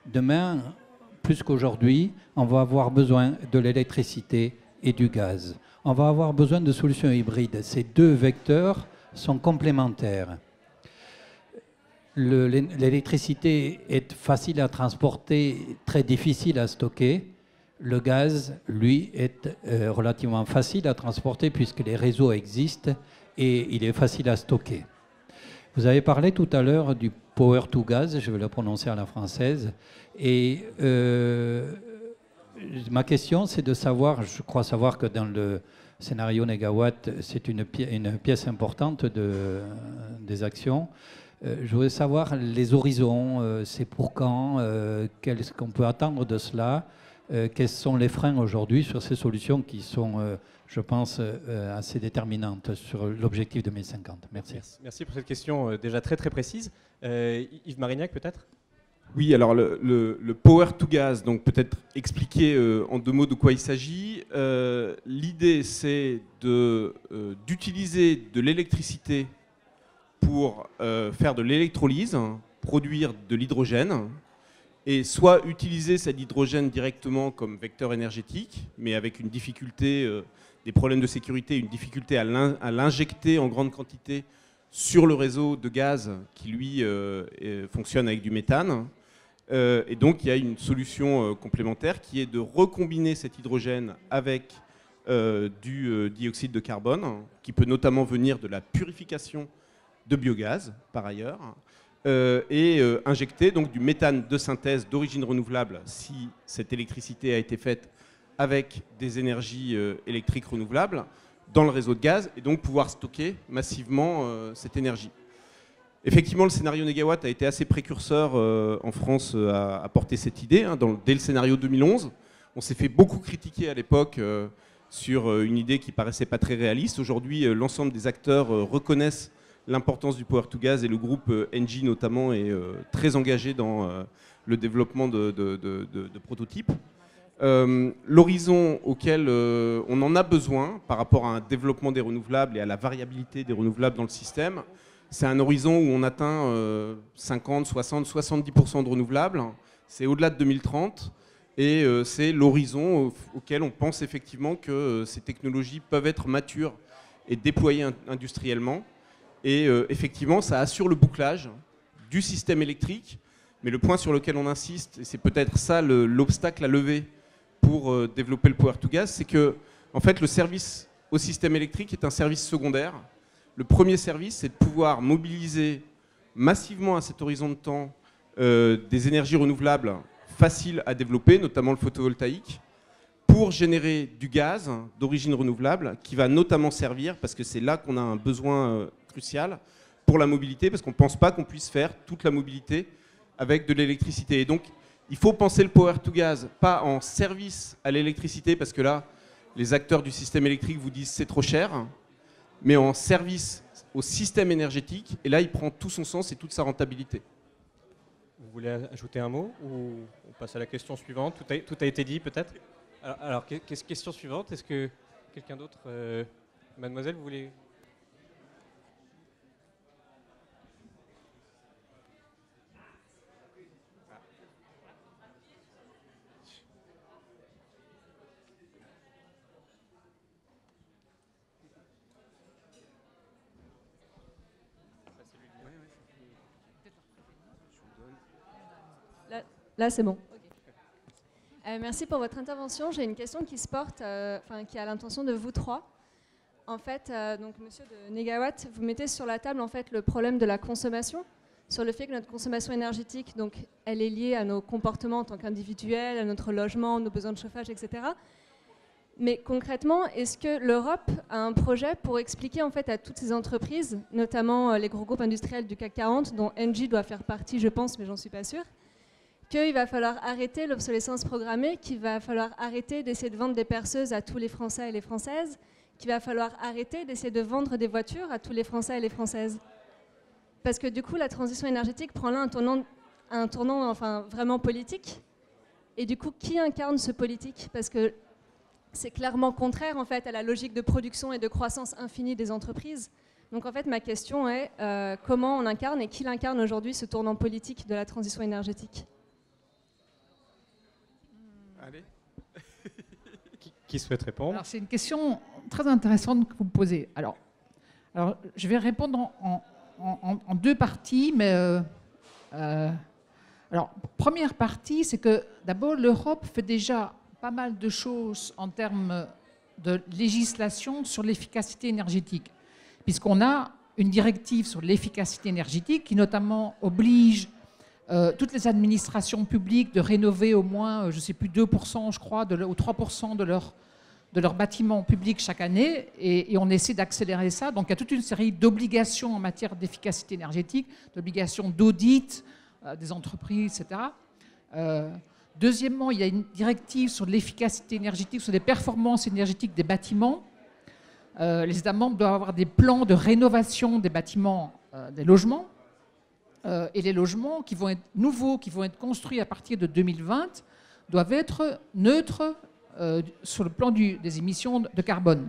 Demain, plus qu'aujourd'hui, on va avoir besoin de l'électricité et du gaz. On va avoir besoin de solutions hybrides. Ces deux vecteurs sont complémentaires. L'électricité est facile à transporter, très difficile à stocker. Le gaz, lui, est relativement facile à transporter puisque les réseaux existent et il est facile à stocker. Vous avez parlé tout à l'heure du power to gas, je vais le prononcer à la française. Et ma question, c'est de savoir, je crois savoir que dans le scénario Négawatt, c'est une pièce importante des actions. Je voudrais savoir les horizons, c'est pour quand, qu'est-ce qu'on peut attendre de cela, quels sont les freins aujourd'hui sur ces solutions qui sont, je pense, assez déterminantes sur l'objectif 2050. Merci. Merci pour cette question déjà très très précise. Yves Marignac, peut-être? Oui, alors le power to gas, donc peut-être expliquer en deux mots de quoi il s'agit. L'idée, c'est d'utiliser de l'électricité pour faire de l'électrolyse, produire de l'hydrogène, et soit utiliser cet hydrogène directement comme vecteur énergétique, mais avec une difficulté, des problèmes de sécurité, une difficulté à l'injecter en grande quantité sur le réseau de gaz qui, lui, fonctionne avec du méthane. Et donc, il y a une solution complémentaire qui est de recombiner cet hydrogène avec du dioxyde de carbone, qui peut notamment venir de la purification de biogaz, par ailleurs, et injecter donc du méthane de synthèse d'origine renouvelable si cette électricité a été faite avec des énergies électriques renouvelables dans le réseau de gaz, et donc pouvoir stocker massivement cette énergie. Effectivement, le scénario Négawatt a été assez précurseur en France à porter cette idée. Dès le scénario 2011, on s'est fait beaucoup critiquer à l'époque sur une idée qui paraissait pas très réaliste. Aujourd'hui, l'ensemble des acteurs reconnaissent l'importance du power to gas, et le groupe Engie notamment est très engagé dans le développement de prototypes. L'horizon auquel on en a besoin par rapport à un développement des renouvelables et à la variabilité des renouvelables dans le système, c'est un horizon où on atteint 50, 60, 70% de renouvelables. C'est au-delà de 2030, et c'est l'horizon auquel on pense effectivement que ces technologies peuvent être matures et déployées industriellement. Et effectivement, ça assure le bouclage du système électrique. Mais le point sur lequel on insiste, et c'est peut-être ça l'obstacle à lever pour développer le power to gas, c'est que en fait, le service au système électrique est un service secondaire. Le premier service, c'est de pouvoir mobiliser massivement à cet horizon de temps des énergies renouvelables faciles à développer, notamment le photovoltaïque, pour générer du gaz d'origine renouvelable qui va notamment servir, parce que c'est là qu'on a un besoin crucial, pour la mobilité, parce qu'on ne pense pas qu'on puisse faire toute la mobilité avec de l'électricité. Et donc, il faut penser le power to gas, pas en service à l'électricité, parce que là, les acteurs du système électrique vous disent c'est trop cher, mais en service au système énergétique, et là, il prend tout son sens et toute sa rentabilité. Vous voulez ajouter un mot ou on passe à la question suivante? Tout a été dit peut-être? Alors, question suivante, est-ce que quelqu'un d'autre, mademoiselle, vous voulez... Là, c'est bon. Okay. Merci pour votre intervention. J'ai une question qui se porte, qui a l'intention de vous trois. En fait, donc, monsieur de Négawatt, vous mettez sur la table en fait, le problème de la consommation, sur le fait que notre consommation énergétique, donc, elle est liée à nos comportements en tant qu'individuels, à notre logement, nos besoins de chauffage, etc. Mais concrètement, est-ce que l'Europe a un projet pour expliquer en fait, à toutes ces entreprises, notamment les gros groupes industriels du CAC 40, dont Engie doit faire partie, je pense, mais j'en suis pas sûre, qu'il va falloir arrêter l'obsolescence programmée, qu'il va falloir arrêter d'essayer de vendre des perceuses à tous les Français et les Françaises, qu'il va falloir arrêter d'essayer de vendre des voitures à tous les Français et les Françaises. Parce que du coup, la transition énergétique prend là un tournant enfin, vraiment politique. Et du coup, qui incarne ce politique? Parce que c'est clairement contraire en fait, à la logique de production et de croissance infinie des entreprises. Donc en fait, ma question est comment on incarne et qui l'incarne aujourd'hui ce tournant politique de la transition énergétique? Allez. Qui souhaite répondre? Alors, c'est une question très intéressante que vous me posez. Alors je vais répondre en deux parties, mais alors, première partie, c'est que d'abord, l'Europe fait déjà pas mal de choses en termes de législation sur l'efficacité énergétique, puisqu'on a une directive sur l'efficacité énergétique qui notamment oblige toutes les administrations publiques de rénover au moins, je ne sais plus, 2%, je crois, ou 3% de leurs bâtiments publics chaque année, et on essaie d'accélérer ça. Donc il y a toute une série d'obligations en matière d'efficacité énergétique, d'obligations d'audit des entreprises, etc. Deuxièmement, il y a une directive sur l'efficacité énergétique, sur les performances énergétiques des bâtiments. Les États membres doivent avoir des plans de rénovation des bâtiments, des logements. Et les logements qui vont être nouveaux, qui vont être construits à partir de 2020, doivent être neutres sur le plan des émissions de carbone.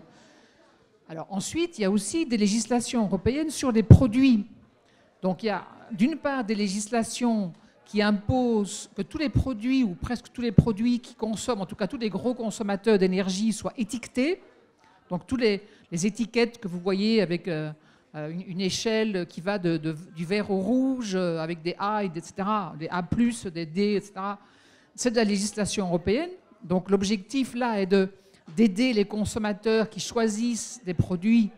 Alors ensuite, il y a aussi des législations européennes sur les produits. Donc il y a d'une part des législations qui imposent que tous les produits, ou presque tous les produits qui consomment, en tout cas tous les gros consommateurs d'énergie, soient étiquetés. Donc toutes les étiquettes que vous voyez avec une échelle qui va du vert au rouge, avec des A, etc., des A+, des D, etc. C'est de la législation européenne. Donc l'objectif là est de d'aider les consommateurs qui choisissent des produits,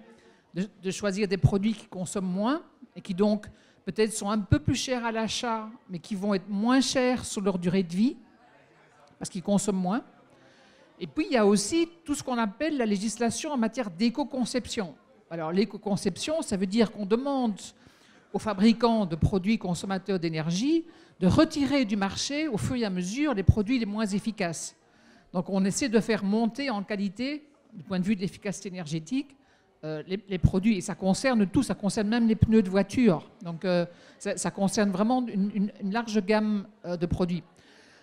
de choisir des produits qui consomment moins et qui donc peut-être sont un peu plus chers à l'achat, mais qui vont être moins chers sur leur durée de vie, parce qu'ils consomment moins. Et puis, il y a aussi tout ce qu'on appelle la législation en matière d'éco-conception. Alors, l'éco-conception, ça veut dire qu'on demande aux fabricants de produits consommateurs d'énergie de retirer du marché, au fur et à mesure, les produits les moins efficaces. Donc, on essaie de faire monter en qualité, du point de vue de l'efficacité énergétique, les produits. Et ça concerne tout, ça concerne même les pneus de voiture. Donc, ça concerne vraiment une large gamme de produits.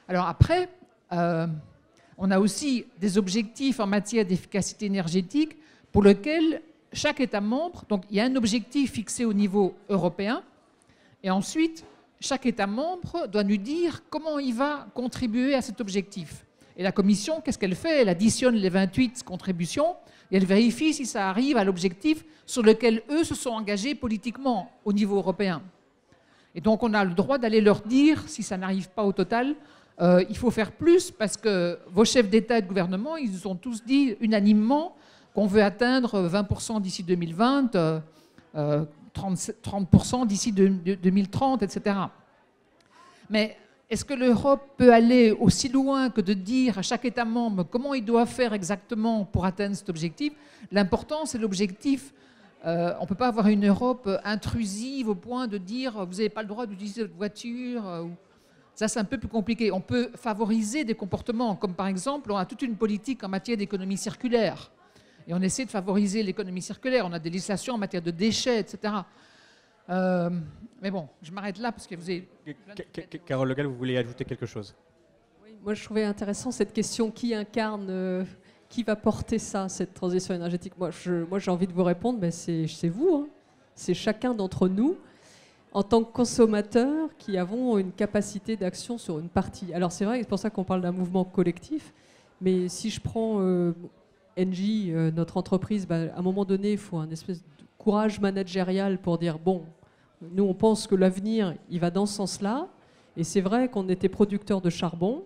Alors après, on a aussi des objectifs en matière d'efficacité énergétique pour lesquels chaque État membre, donc il y a un objectif fixé au niveau européen, et ensuite, chaque État membre doit nous dire comment il va contribuer à cet objectif. Et la Commission, qu'est-ce qu'elle fait? Elle additionne les 28 contributions et elle vérifie si ça arrive à l'objectif sur lequel eux se sont engagés politiquement au niveau européen. Et donc on a le droit d'aller leur dire, si ça n'arrive pas au total, il faut faire plus parce que vos chefs d'État et de gouvernement, ils nous ont tous dit unanimement qu'on veut atteindre 20% d'ici 2020, 30% d'ici 2030, etc. Mais est-ce que l'Europe peut aller aussi loin que de dire à chaque État membre comment il doit faire exactement pour atteindre cet objectif? L'important, c'est l'objectif. On ne peut pas avoir une Europe intrusive au point de dire vous n'avez pas le droit d'utiliser votre voiture. Ça, c'est un peu plus compliqué. On peut favoriser des comportements, comme par exemple, on a toute une politique en matière d'économie circulaire. Et on essaie de favoriser l'économie circulaire. On a des législations en matière de déchets, etc. Mais bon, je m'arrête là parce que vous avez... Carole Le Gall, vous voulez ajouter quelque chose? Oui, moi, je trouvais intéressant cette question qui incarne, qui va porter ça, cette transition énergétique. Moi, j'ai envie de vous répondre, mais c'est vous, hein. C'est chacun d'entre nous, en tant que consommateurs, qui avons une capacité d'action sur une partie. Alors c'est vrai, c'est pour ça qu'on parle d'un mouvement collectif, mais si je prends Engie, notre entreprise, à un moment donné, il faut un espèce de courage managérial pour dire, bon, nous on pense que l'avenir, il va dans ce sens-là, et c'est vrai qu'on était producteur de charbon,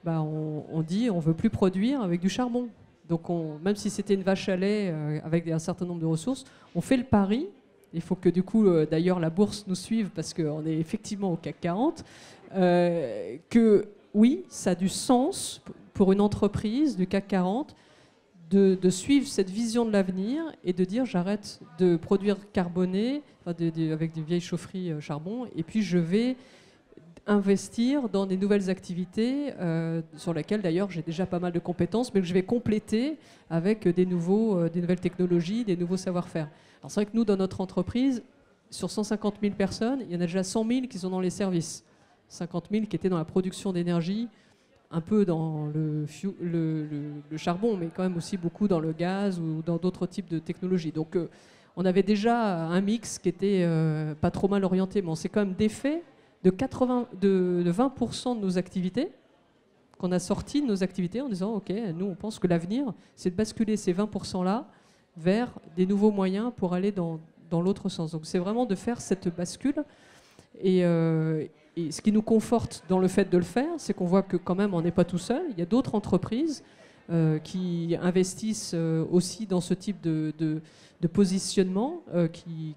on dit on ne veut plus produire avec du charbon. Donc même si c'était une vache à lait avec un certain nombre de ressources, on fait le pari. Il faut que du coup, d'ailleurs, la bourse nous suive parce qu'on est effectivement au CAC 40, que oui, ça a du sens pour une entreprise du CAC 40 de suivre cette vision de l'avenir et de dire j'arrête de produire carboné avec des vieilles chaufferies charbon et puis je vais investir dans des nouvelles activités sur lesquelles d'ailleurs j'ai déjà pas mal de compétences mais que je vais compléter avec des nouvelles technologies, des nouveaux savoir-faire. Alors c'est vrai que nous, dans notre entreprise, sur 150 000 personnes, il y en a déjà 100 000 qui sont dans les services. 50 000 qui étaient dans la production d'énergie, un peu dans le charbon, mais quand même aussi beaucoup dans le gaz ou dans d'autres types de technologies. Donc on avait déjà un mix qui était pas trop mal orienté, mais on s'est quand même défait de 20% de nos activités, qu'on a sorti de nos activités en disant ok, nous on pense que l'avenir, c'est de basculer ces 20%-là vers des nouveaux moyens pour aller dans l'autre sens. Donc c'est vraiment de faire cette bascule. Et ce qui nous conforte dans le fait de le faire, c'est qu'on voit que quand même on n'est pas tout seul. Il y a d'autres entreprises qui investissent aussi dans ce type de positionnement,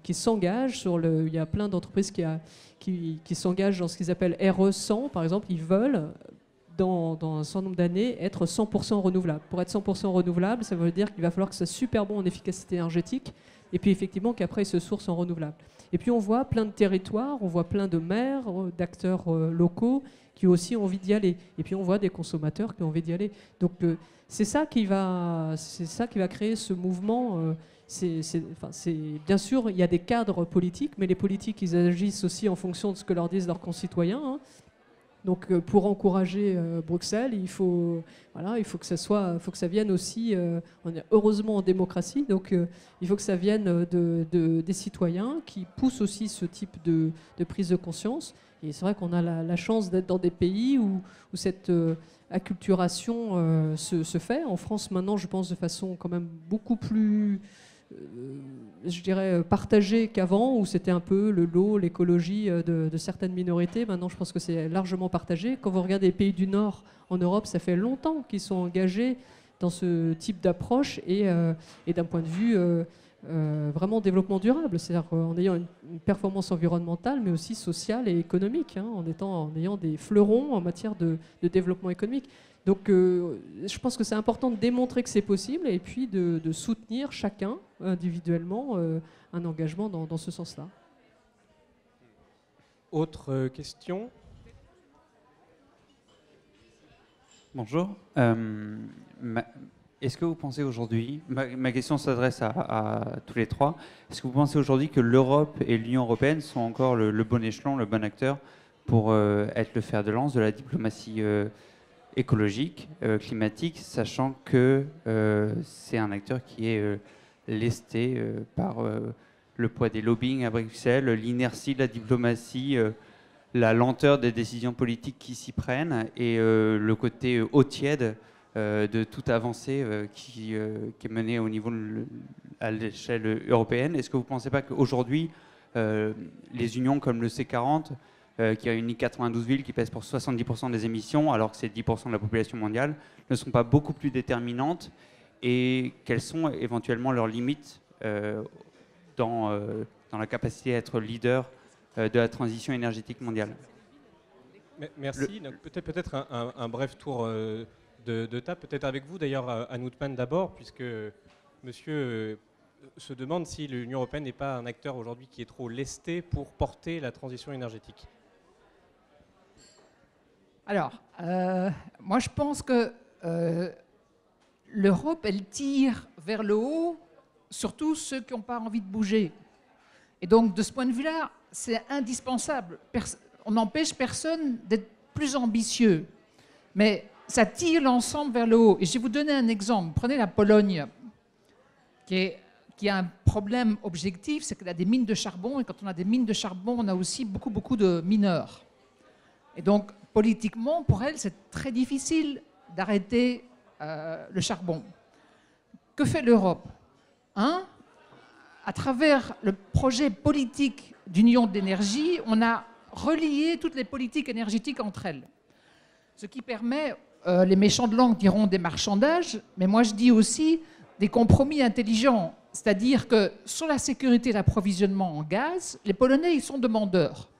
qui s'engagent il y a plein d'entreprises qui s'engagent dans ce qu'ils appellent RE100, par exemple. Ils veulent dans un certain nombre d'années, être 100% renouvelable. Pour être 100% renouvelable, ça veut dire qu'il va falloir que ce soit super bon en efficacité énergétique, et puis effectivement qu'après, ils se sourcent en renouvelable. Et puis on voit plein de territoires, on voit plein de maires, d'acteurs locaux qui ont aussi envie d'y aller. Et puis on voit des consommateurs qui ont envie d'y aller. Donc c'est ça qui va créer ce mouvement. Bien sûr, il y a des cadres politiques, mais les politiques, ils agissent aussi en fonction de ce que leur disent leurs concitoyens, hein. Donc pour encourager Bruxelles, il faut que ça vienne aussi, on est heureusement en démocratie, donc il faut que ça vienne des citoyens qui poussent aussi ce type de prise de conscience. Et c'est vrai qu'on a la chance d'être dans des pays où cette acculturation se fait. En France maintenant, je pense de façon quand même beaucoup plus je dirais partagé qu'avant, où c'était un peu l'écologie de certaines minorités. Maintenant, je pense que c'est largement partagé. Quand vous regardez les pays du Nord en Europe, ça fait longtemps qu'ils sont engagés dans ce type d'approche et d'un point de vue vraiment développement durable, c'est-à-dire en ayant une performance environnementale, mais aussi sociale et économique, hein, en ayant des fleurons en matière de développement économique. Donc je pense que c'est important de démontrer que c'est possible et puis de soutenir chacun individuellement un engagement dans ce sens-là. Autre question ? Bonjour. Est-ce que vous pensez aujourd'hui, ma question s'adresse à tous les trois, est-ce que vous pensez aujourd'hui que l'Europe et l'Union européenne sont encore le bon échelon, le bon acteur pour être le fer de lance de la diplomatie écologique, climatique, sachant que c'est un acteur qui est lesté par le poids des lobbying à Bruxelles, l'inertie de la diplomatie, la lenteur des décisions politiques qui s'y prennent et le côté eau tiède de toute avancée qui est menée au niveau à l'échelle européenne. Est-ce que vous ne pensez pas qu'aujourd'hui, les unions comme le C40, qui réunit 92 villes, qui pèsent pour 70% des émissions, alors que c'est 10% de la population mondiale, ne sont pas beaucoup plus déterminantes? Et quelles sont éventuellement leurs limites dans la capacité à être leader de la transition énergétique mondiale? Merci. Peut-être un bref tour de table, peut-être avec vous d'ailleurs, Anoutman d'abord, puisque monsieur se demande si l'Union européenne n'est pas un acteur aujourd'hui qui est trop lesté pour porter la transition énergétique. Alors, moi je pense que l'Europe, elle tire vers le haut surtout ceux qui n'ont pas envie de bouger. Et donc, de ce point de vue-là, c'est indispensable. On n'empêche personne d'être plus ambitieux. Mais ça tire l'ensemble vers le haut. Et je vais vous donner un exemple. Prenez la Pologne, qui a un problème objectif, c'est qu'elle a des mines de charbon. Et quand on a des mines de charbon, on a aussi beaucoup de mineurs. Et donc, politiquement, pour elle, c'est très difficile d'arrêter le charbon. Que fait l'Europe ? À travers le projet politique d'union de l'énergie, on a relié toutes les politiques énergétiques entre elles. Ce qui permet, les méchants de langue diront des marchandages, mais moi je dis aussi des compromis intelligents. C'est-à-dire que sur la sécurité d'approvisionnement en gaz, les Polonais, ils sont demandeurs,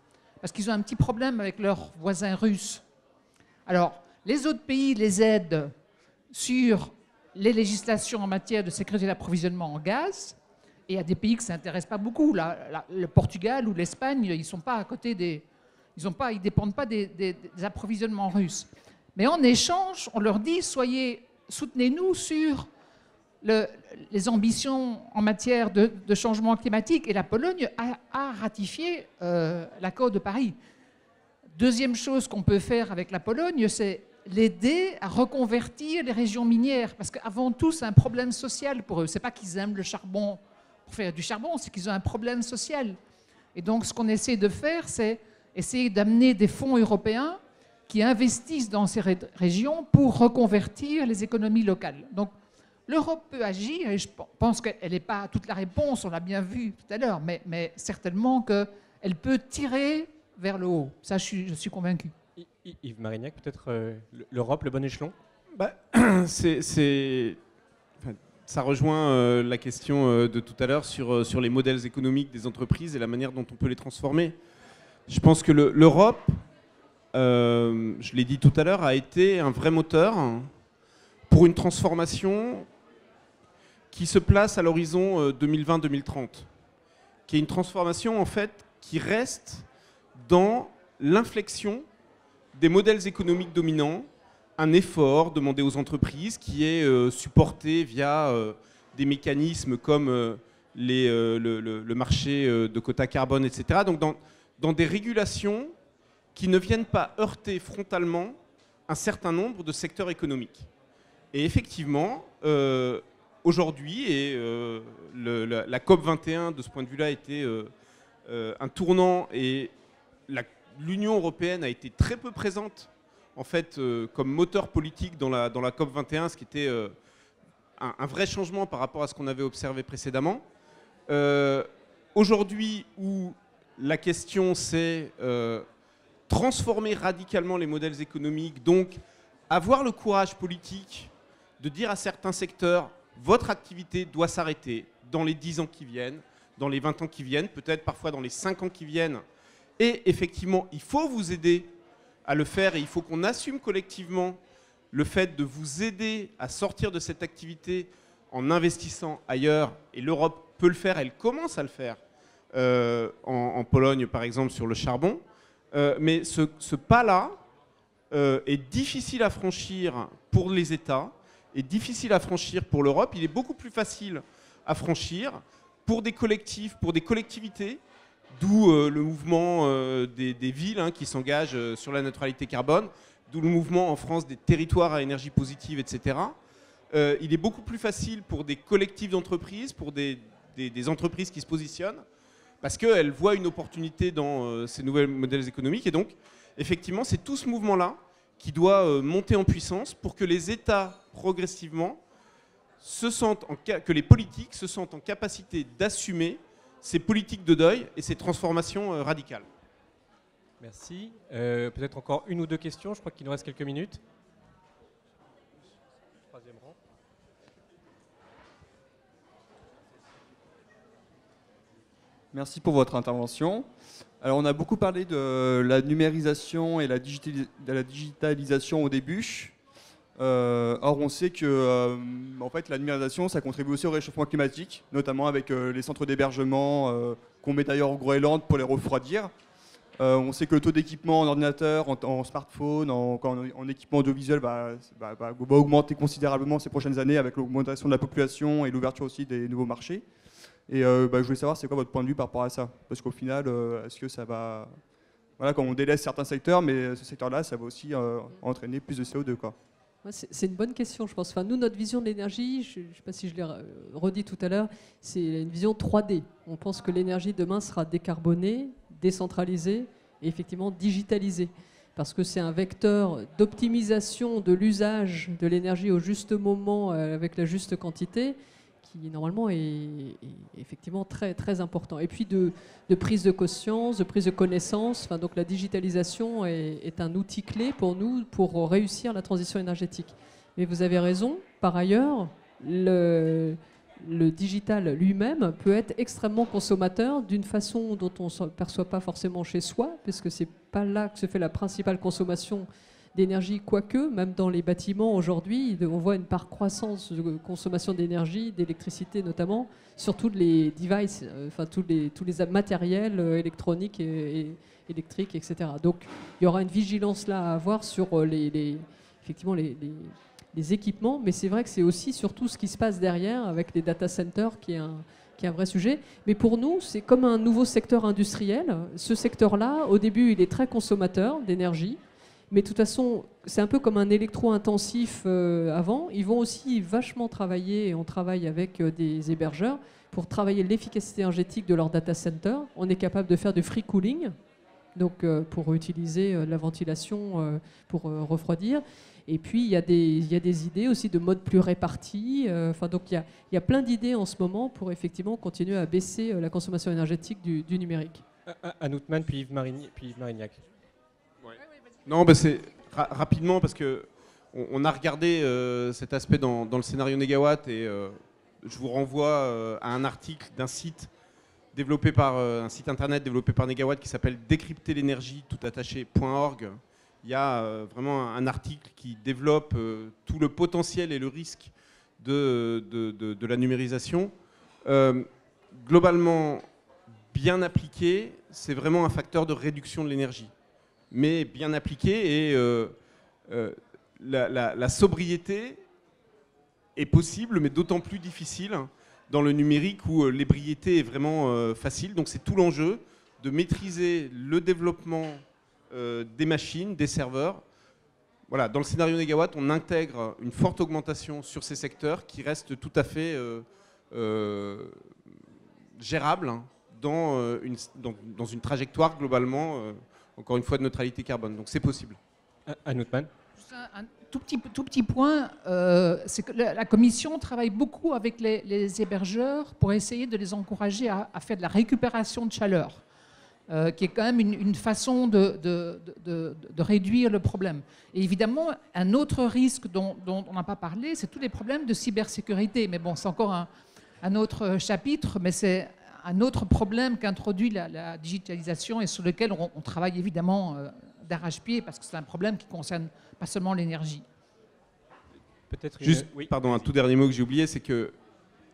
parce qu'ils ont un petit problème avec leurs voisins russes. Alors, les autres pays les aident sur les législations en matière de sécurité d'approvisionnement en gaz, et il y a des pays qui ne s'intéressent pas beaucoup. Le Portugal ou l'Espagne, ils sont pas à côté des... Ils ne dépendent pas des approvisionnements russes. Mais en échange, on leur dit, soutenez-nous sur les ambitions en matière de changement climatique. Et la Pologne a ratifié l'accord de Paris. Deuxième chose qu'on peut faire avec la Pologne, c'est l'aider à reconvertir les régions minières. Parce qu'avant tout, c'est un problème social pour eux. Ce n'est pas qu'ils aiment le charbon pour faire du charbon, c'est qu'ils ont un problème social. Et donc, ce qu'on essaie de faire, c'est essayer d'amener des fonds européens qui investissent dans ces régions pour reconvertir les économies locales. Donc, l'Europe peut agir, et je pense qu'elle n'est pas toute la réponse, on l'a bien vu tout à l'heure, mais certainement qu'elle peut tirer vers le haut. Ça, je suis convaincu. Yves Marignac, peut-être l'Europe, le bon échelon ? Ça rejoint la question de tout à l'heure sur les modèles économiques des entreprises et la manière dont on peut les transformer. Je pense que l'Europe, je l'ai dit tout à l'heure, a été un vrai moteur pour une transformation qui se place à l'horizon 2020-2030, qui est une transformation en fait qui reste dans l'inflexion des modèles économiques dominants, un effort demandé aux entreprises qui est supporté via des mécanismes comme le marché de quotas carbone, etc. Donc dans des régulations qui ne viennent pas heurter frontalement un certain nombre de secteurs économiques. Et effectivement, aujourd'hui, la COP21 de ce point de vue-là a été un tournant, et l'Union européenne a été très peu présente en fait, comme moteur politique dans la COP21, ce qui était un vrai changement par rapport à ce qu'on avait observé précédemment. Aujourd'hui, où la question c'est transformer radicalement les modèles économiques, donc avoir le courage politique de dire à certains secteurs, votre activité doit s'arrêter dans les 10 ans qui viennent, dans les 20 ans qui viennent, peut-être parfois dans les 5 ans qui viennent. Et effectivement, il faut vous aider à le faire et il faut qu'on assume collectivement le fait de vous aider à sortir de cette activité en investissant ailleurs. Et l'Europe peut le faire, elle commence à le faire en Pologne, par exemple, sur le charbon. Mais ce pas-là est difficile à franchir pour les États, est difficile à franchir pour l'Europe. Il est beaucoup plus facile à franchir pour des collectifs, pour des collectivités, d'où le mouvement des villes qui s'engagent sur la neutralité carbone, d'où le mouvement en France des territoires à énergie positive, etc. Il est beaucoup plus facile pour des collectifs d'entreprises, pour des entreprises qui se positionnent, parce qu'elles voient une opportunité dans ces nouveaux modèles économiques. Et donc, effectivement, c'est tout ce mouvement-là qui doit monter en puissance pour que les États, progressivement, que les politiques se sentent en capacité d'assumer ces politiques de deuil et ces transformations radicales. Merci. Peut-être encore une ou deux questions. Je crois qu'il nous reste quelques minutes. Troisième rang. Merci pour votre intervention. Alors, on a beaucoup parlé de la numérisation et la digitalisation au début. Or, on sait que en fait, la numérisation, ça contribue aussi au réchauffement climatique, notamment avec les centres d'hébergement qu'on met d'ailleurs au Groenland pour les refroidir. On sait que le taux d'équipement en ordinateur, en smartphone, en équipement audiovisuel va augmenter considérablement ces prochaines années avec l'augmentation de la population et l'ouverture aussi des nouveaux marchés. Et je voulais savoir, c'est quoi votre point de vue par rapport à ça? Parce qu'au final, est-ce que ça va... Voilà, quand on délaisse certains secteurs, mais ce secteur-là, ça va aussi entraîner plus de CO2, quoi. C'est une bonne question, je pense. Enfin, nous, notre vision de l'énergie, je ne sais pas si je l'ai redit tout à l'heure, c'est une vision 3D. On pense que l'énergie demain sera décarbonée, décentralisée et effectivement digitalisée. Parce que c'est un vecteur d'optimisation de l'usage de l'énergie au juste moment, avec la juste quantité, qui normalement est effectivement très, très important. Et puis de prise de conscience, de prise de connaissance. Enfin, donc la digitalisation est un outil clé pour nous pour réussir la transition énergétique. Mais vous avez raison, par ailleurs, le digital lui-même peut être extrêmement consommateur d'une façon dont on ne se perçoit pas forcément chez soi, puisque ce n'est pas là que se fait la principale consommation d'énergie, quoique, même dans les bâtiments aujourd'hui, on voit une part croissance de consommation d'énergie, d'électricité notamment, sur tous les devices, enfin tous les matériels électroniques et électriques, etc. Donc il y aura une vigilance là à avoir sur effectivement les équipements, mais c'est vrai que c'est aussi surtout ce qui se passe derrière avec les data centers qui est un vrai sujet. Mais pour nous, c'est comme un nouveau secteur industriel. Ce secteur-là, au début, il est très consommateur d'énergie. Mais de toute façon, c'est un peu comme un électro-intensif avant. Ils vont aussi vachement travailler, et on travaille avec des hébergeurs, pour travailler l'efficacité énergétique de leur data center. On est capable de faire du free cooling, donc pour utiliser la ventilation pour refroidir. Et puis, il y a des idées aussi de mode plus réparti. Donc, il y a plein d'idées en ce moment pour effectivement continuer à baisser la consommation énergétique du numérique. Anouk Mann, puis Yves Marignac. Non, c'est rapidement parce que on a regardé cet aspect dans le scénario Négawatt et je vous renvoie à un article d'un site développé par un site internet développé par Négawatt qui s'appelle décrypterlénergie.org. Il y a vraiment un article qui développe tout le potentiel et le risque de la numérisation. Globalement, bien appliqué, c'est vraiment un facteur de réduction de l'énergie. Mais bien appliqué et la sobriété est possible, mais d'autant plus difficile dans le numérique où l'ébriété est vraiment facile. Donc c'est tout l'enjeu de maîtriser le développement des machines, des serveurs. Voilà, dans le scénario Négawatt, on intègre une forte augmentation sur ces secteurs qui restent tout à fait gérables dans une trajectoire globalement encore une fois, de neutralité carbone. Donc c'est possible. Anouk Mann. Un tout petit point, c'est que la Commission travaille beaucoup avec les hébergeurs pour essayer de les encourager à faire de la récupération de chaleur. qui est quand même une façon de réduire le problème. Et évidemment, un autre risque dont on n'a pas parlé, c'est tous les problèmes de cybersécurité. Mais bon, c'est encore un autre chapitre, mais c'est un autre problème qu'introduit la digitalisation et sur lequel on travaille évidemment d'arrache-pied, parce que c'est un problème qui concerne pas seulement l'énergie. Juste, pardon, un tout dernier mot que j'ai oublié, c'est que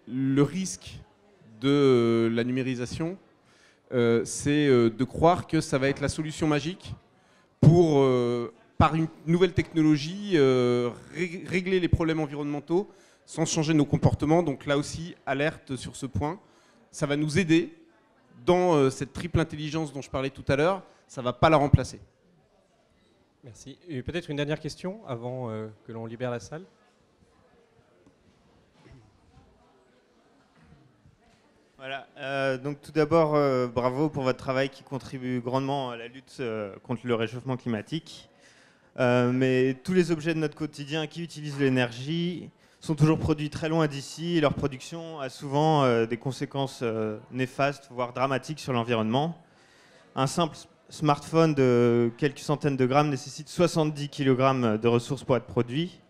le risque de la numérisation, c'est de croire que ça va être la solution magique pour, par une nouvelle technologie, régler les problèmes environnementaux sans changer nos comportements. Donc là aussi, alerte sur ce point. Ça va nous aider dans cette triple intelligence dont je parlais tout à l'heure. Ça ne va pas la remplacer. Merci. Et peut-être une dernière question avant que l'on libère la salle. Voilà, donc tout d'abord, bravo pour votre travail qui contribue grandement à la lutte contre le réchauffement climatique. Mais tous les objets de notre quotidien qui utilisent l'énergie sont toujours produits très loin d'ici et leur production a souvent des conséquences néfastes, voire dramatiques sur l'environnement. Un simple smartphone de quelques centaines de grammes nécessite 70 kg de ressources pour être produit.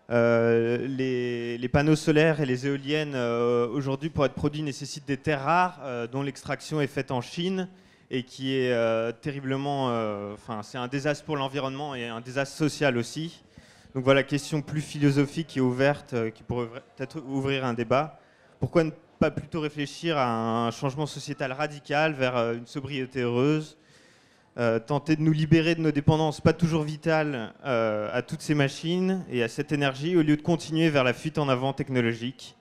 Les panneaux solaires et les éoliennes aujourd'hui pour être produits nécessitent des terres rares dont l'extraction est faite en Chine et qui est terriblement, c'est un désastre pour l'environnement et un désastre social aussi. Donc voilà, question plus philosophique et ouverte qui pourrait peut-être ouvrir un débat. Pourquoi ne pas plutôt réfléchir à un changement sociétal radical vers une sobriété heureuse, tenter de nous libérer de nos dépendances pas toujours vitales à toutes ces machines et à cette énergie au lieu de continuer vers la fuite en avant technologique.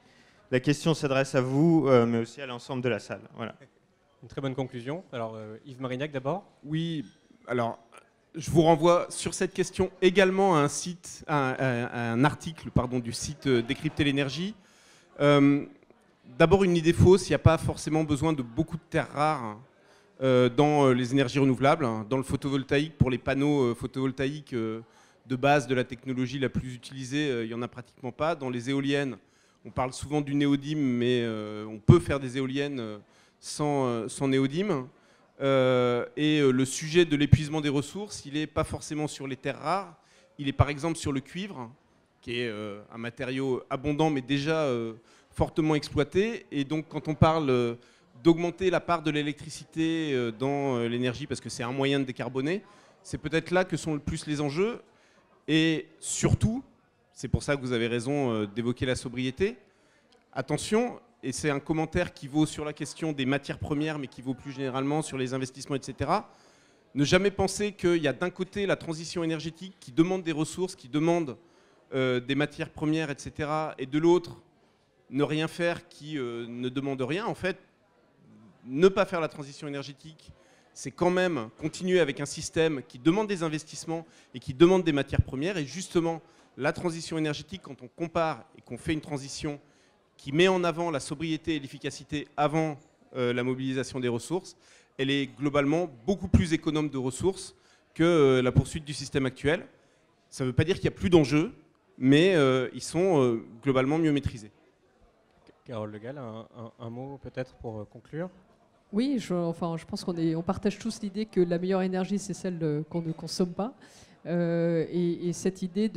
La question s'adresse à vous, mais aussi à l'ensemble de la salle. Voilà. Une très bonne conclusion. Alors Yves Marignac d'abord. Oui, alors je vous renvoie sur cette question également à un article du site Décrypter l'énergie. D'abord une idée fausse, il n'y a pas forcément besoin de beaucoup de terres rares dans les énergies renouvelables, dans le photovoltaïque, pour les panneaux photovoltaïques de base de la technologie la plus utilisée, il n'y en a pratiquement pas. Dans les éoliennes, on parle souvent du néodyme, mais on peut faire des éoliennes sans néodyme. Et le sujet de l'épuisement des ressources, il n'est pas forcément sur les terres rares, il est par exemple sur le cuivre, qui est un matériau abondant mais déjà fortement exploité. Et donc quand on parle d'augmenter la part de l'électricité dans l'énergie, parce que c'est un moyen de décarboner, c'est peut-être là que sont le plus les enjeux. Et surtout, c'est pour ça que vous avez raison d'évoquer la sobriété, attention, et c'est un commentaire qui vaut sur la question des matières premières, mais qui vaut plus généralement sur les investissements, etc. Ne jamais penser qu'il y a d'un côté la transition énergétique qui demande des ressources, qui demande des matières premières, etc., et de l'autre, ne rien faire qui ne demande rien. En fait, ne pas faire la transition énergétique, c'est quand même continuer avec un système qui demande des investissements et qui demande des matières premières. Et justement, la transition énergétique, quand on compare et qu'on fait une transition qui met en avant la sobriété et l'efficacité avant la mobilisation des ressources, elle est globalement beaucoup plus économe de ressources que la poursuite du système actuel. Ça ne veut pas dire qu'il n'y a plus d'enjeux, mais ils sont globalement mieux maîtrisés. Carole Le Gall, un mot peut-être pour conclure? Oui, je pense qu'on partage tous l'idée que la meilleure énergie, c'est celle qu'on ne consomme pas. Et cette idée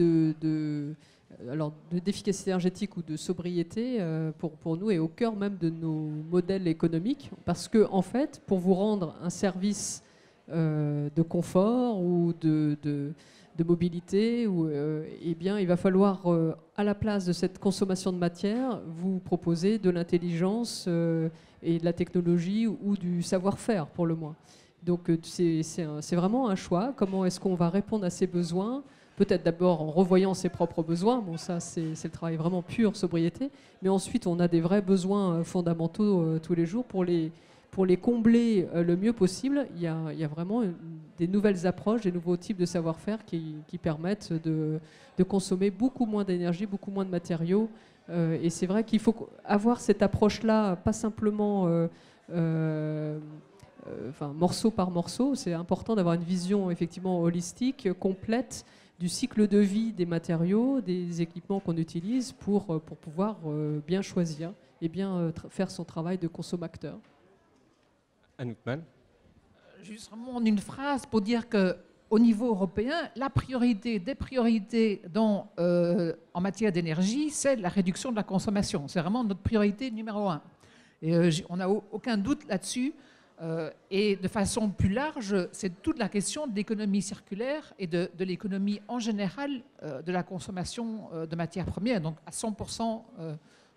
d'efficacité énergétique ou de sobriété, pour nous, est au cœur même de nos modèles économiques. Parce que, en fait, pour vous rendre un service de confort ou de mobilité, eh bien, il va falloir, à la place de cette consommation de matière, vous proposer de l'intelligence et de la technologie ou du savoir-faire, pour le moins. Donc c'est vraiment un choix. Comment est-ce qu'on va répondre à ces besoins? Peut-être d'abord en revoyant ses propres besoins. Bon, ça, c'est le travail vraiment pur, sobriété. Mais ensuite, on a des vrais besoins fondamentaux tous les jours. Pour les combler le mieux possible, il y a vraiment des nouvelles approches, des nouveaux types de savoir-faire qui permettent de consommer beaucoup moins d'énergie, beaucoup moins de matériaux. Et c'est vrai qu'il faut avoir cette approche-là, pas simplement morceau par morceau. C'est important d'avoir une vision effectivement holistique, complète, du cycle de vie des matériaux, des équipements qu'on utilise pour pouvoir bien choisir et bien faire son travail de consommateur. Anouk Mann. juste vraiment en une phrase pour dire qu'au niveau européen, la priorité des priorités en matière d'énergie, c'est la réduction de la consommation. C'est vraiment notre priorité numéro 1. Et on n'a aucun doute là-dessus. Et de façon plus large, c'est toute la question de l'économie circulaire et de l'économie en général de la consommation de matières premières, donc à 100%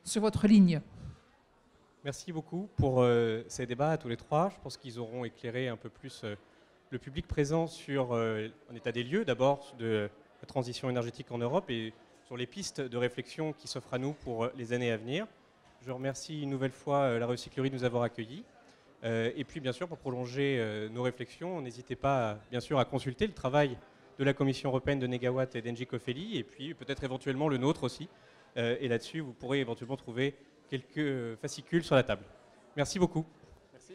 sur votre ligne. Merci beaucoup pour ces débats à tous les trois. Je pense qu'ils auront éclairé un peu plus le public présent sur un état des lieux, d'abord de la transition énergétique en Europe et sur les pistes de réflexion qui s'offrent à nous pour les années à venir. Je remercie une nouvelle fois la Recyclerie de nous avoir accueillis. Et puis, bien sûr, pour prolonger nos réflexions, n'hésitez pas, bien sûr, à consulter le travail de la Commission européenne de Negawatt et d'Engie Cofeli, et puis peut-être éventuellement le nôtre aussi. Et là-dessus, vous pourrez éventuellement trouver quelques fascicules sur la table. Merci beaucoup. Merci.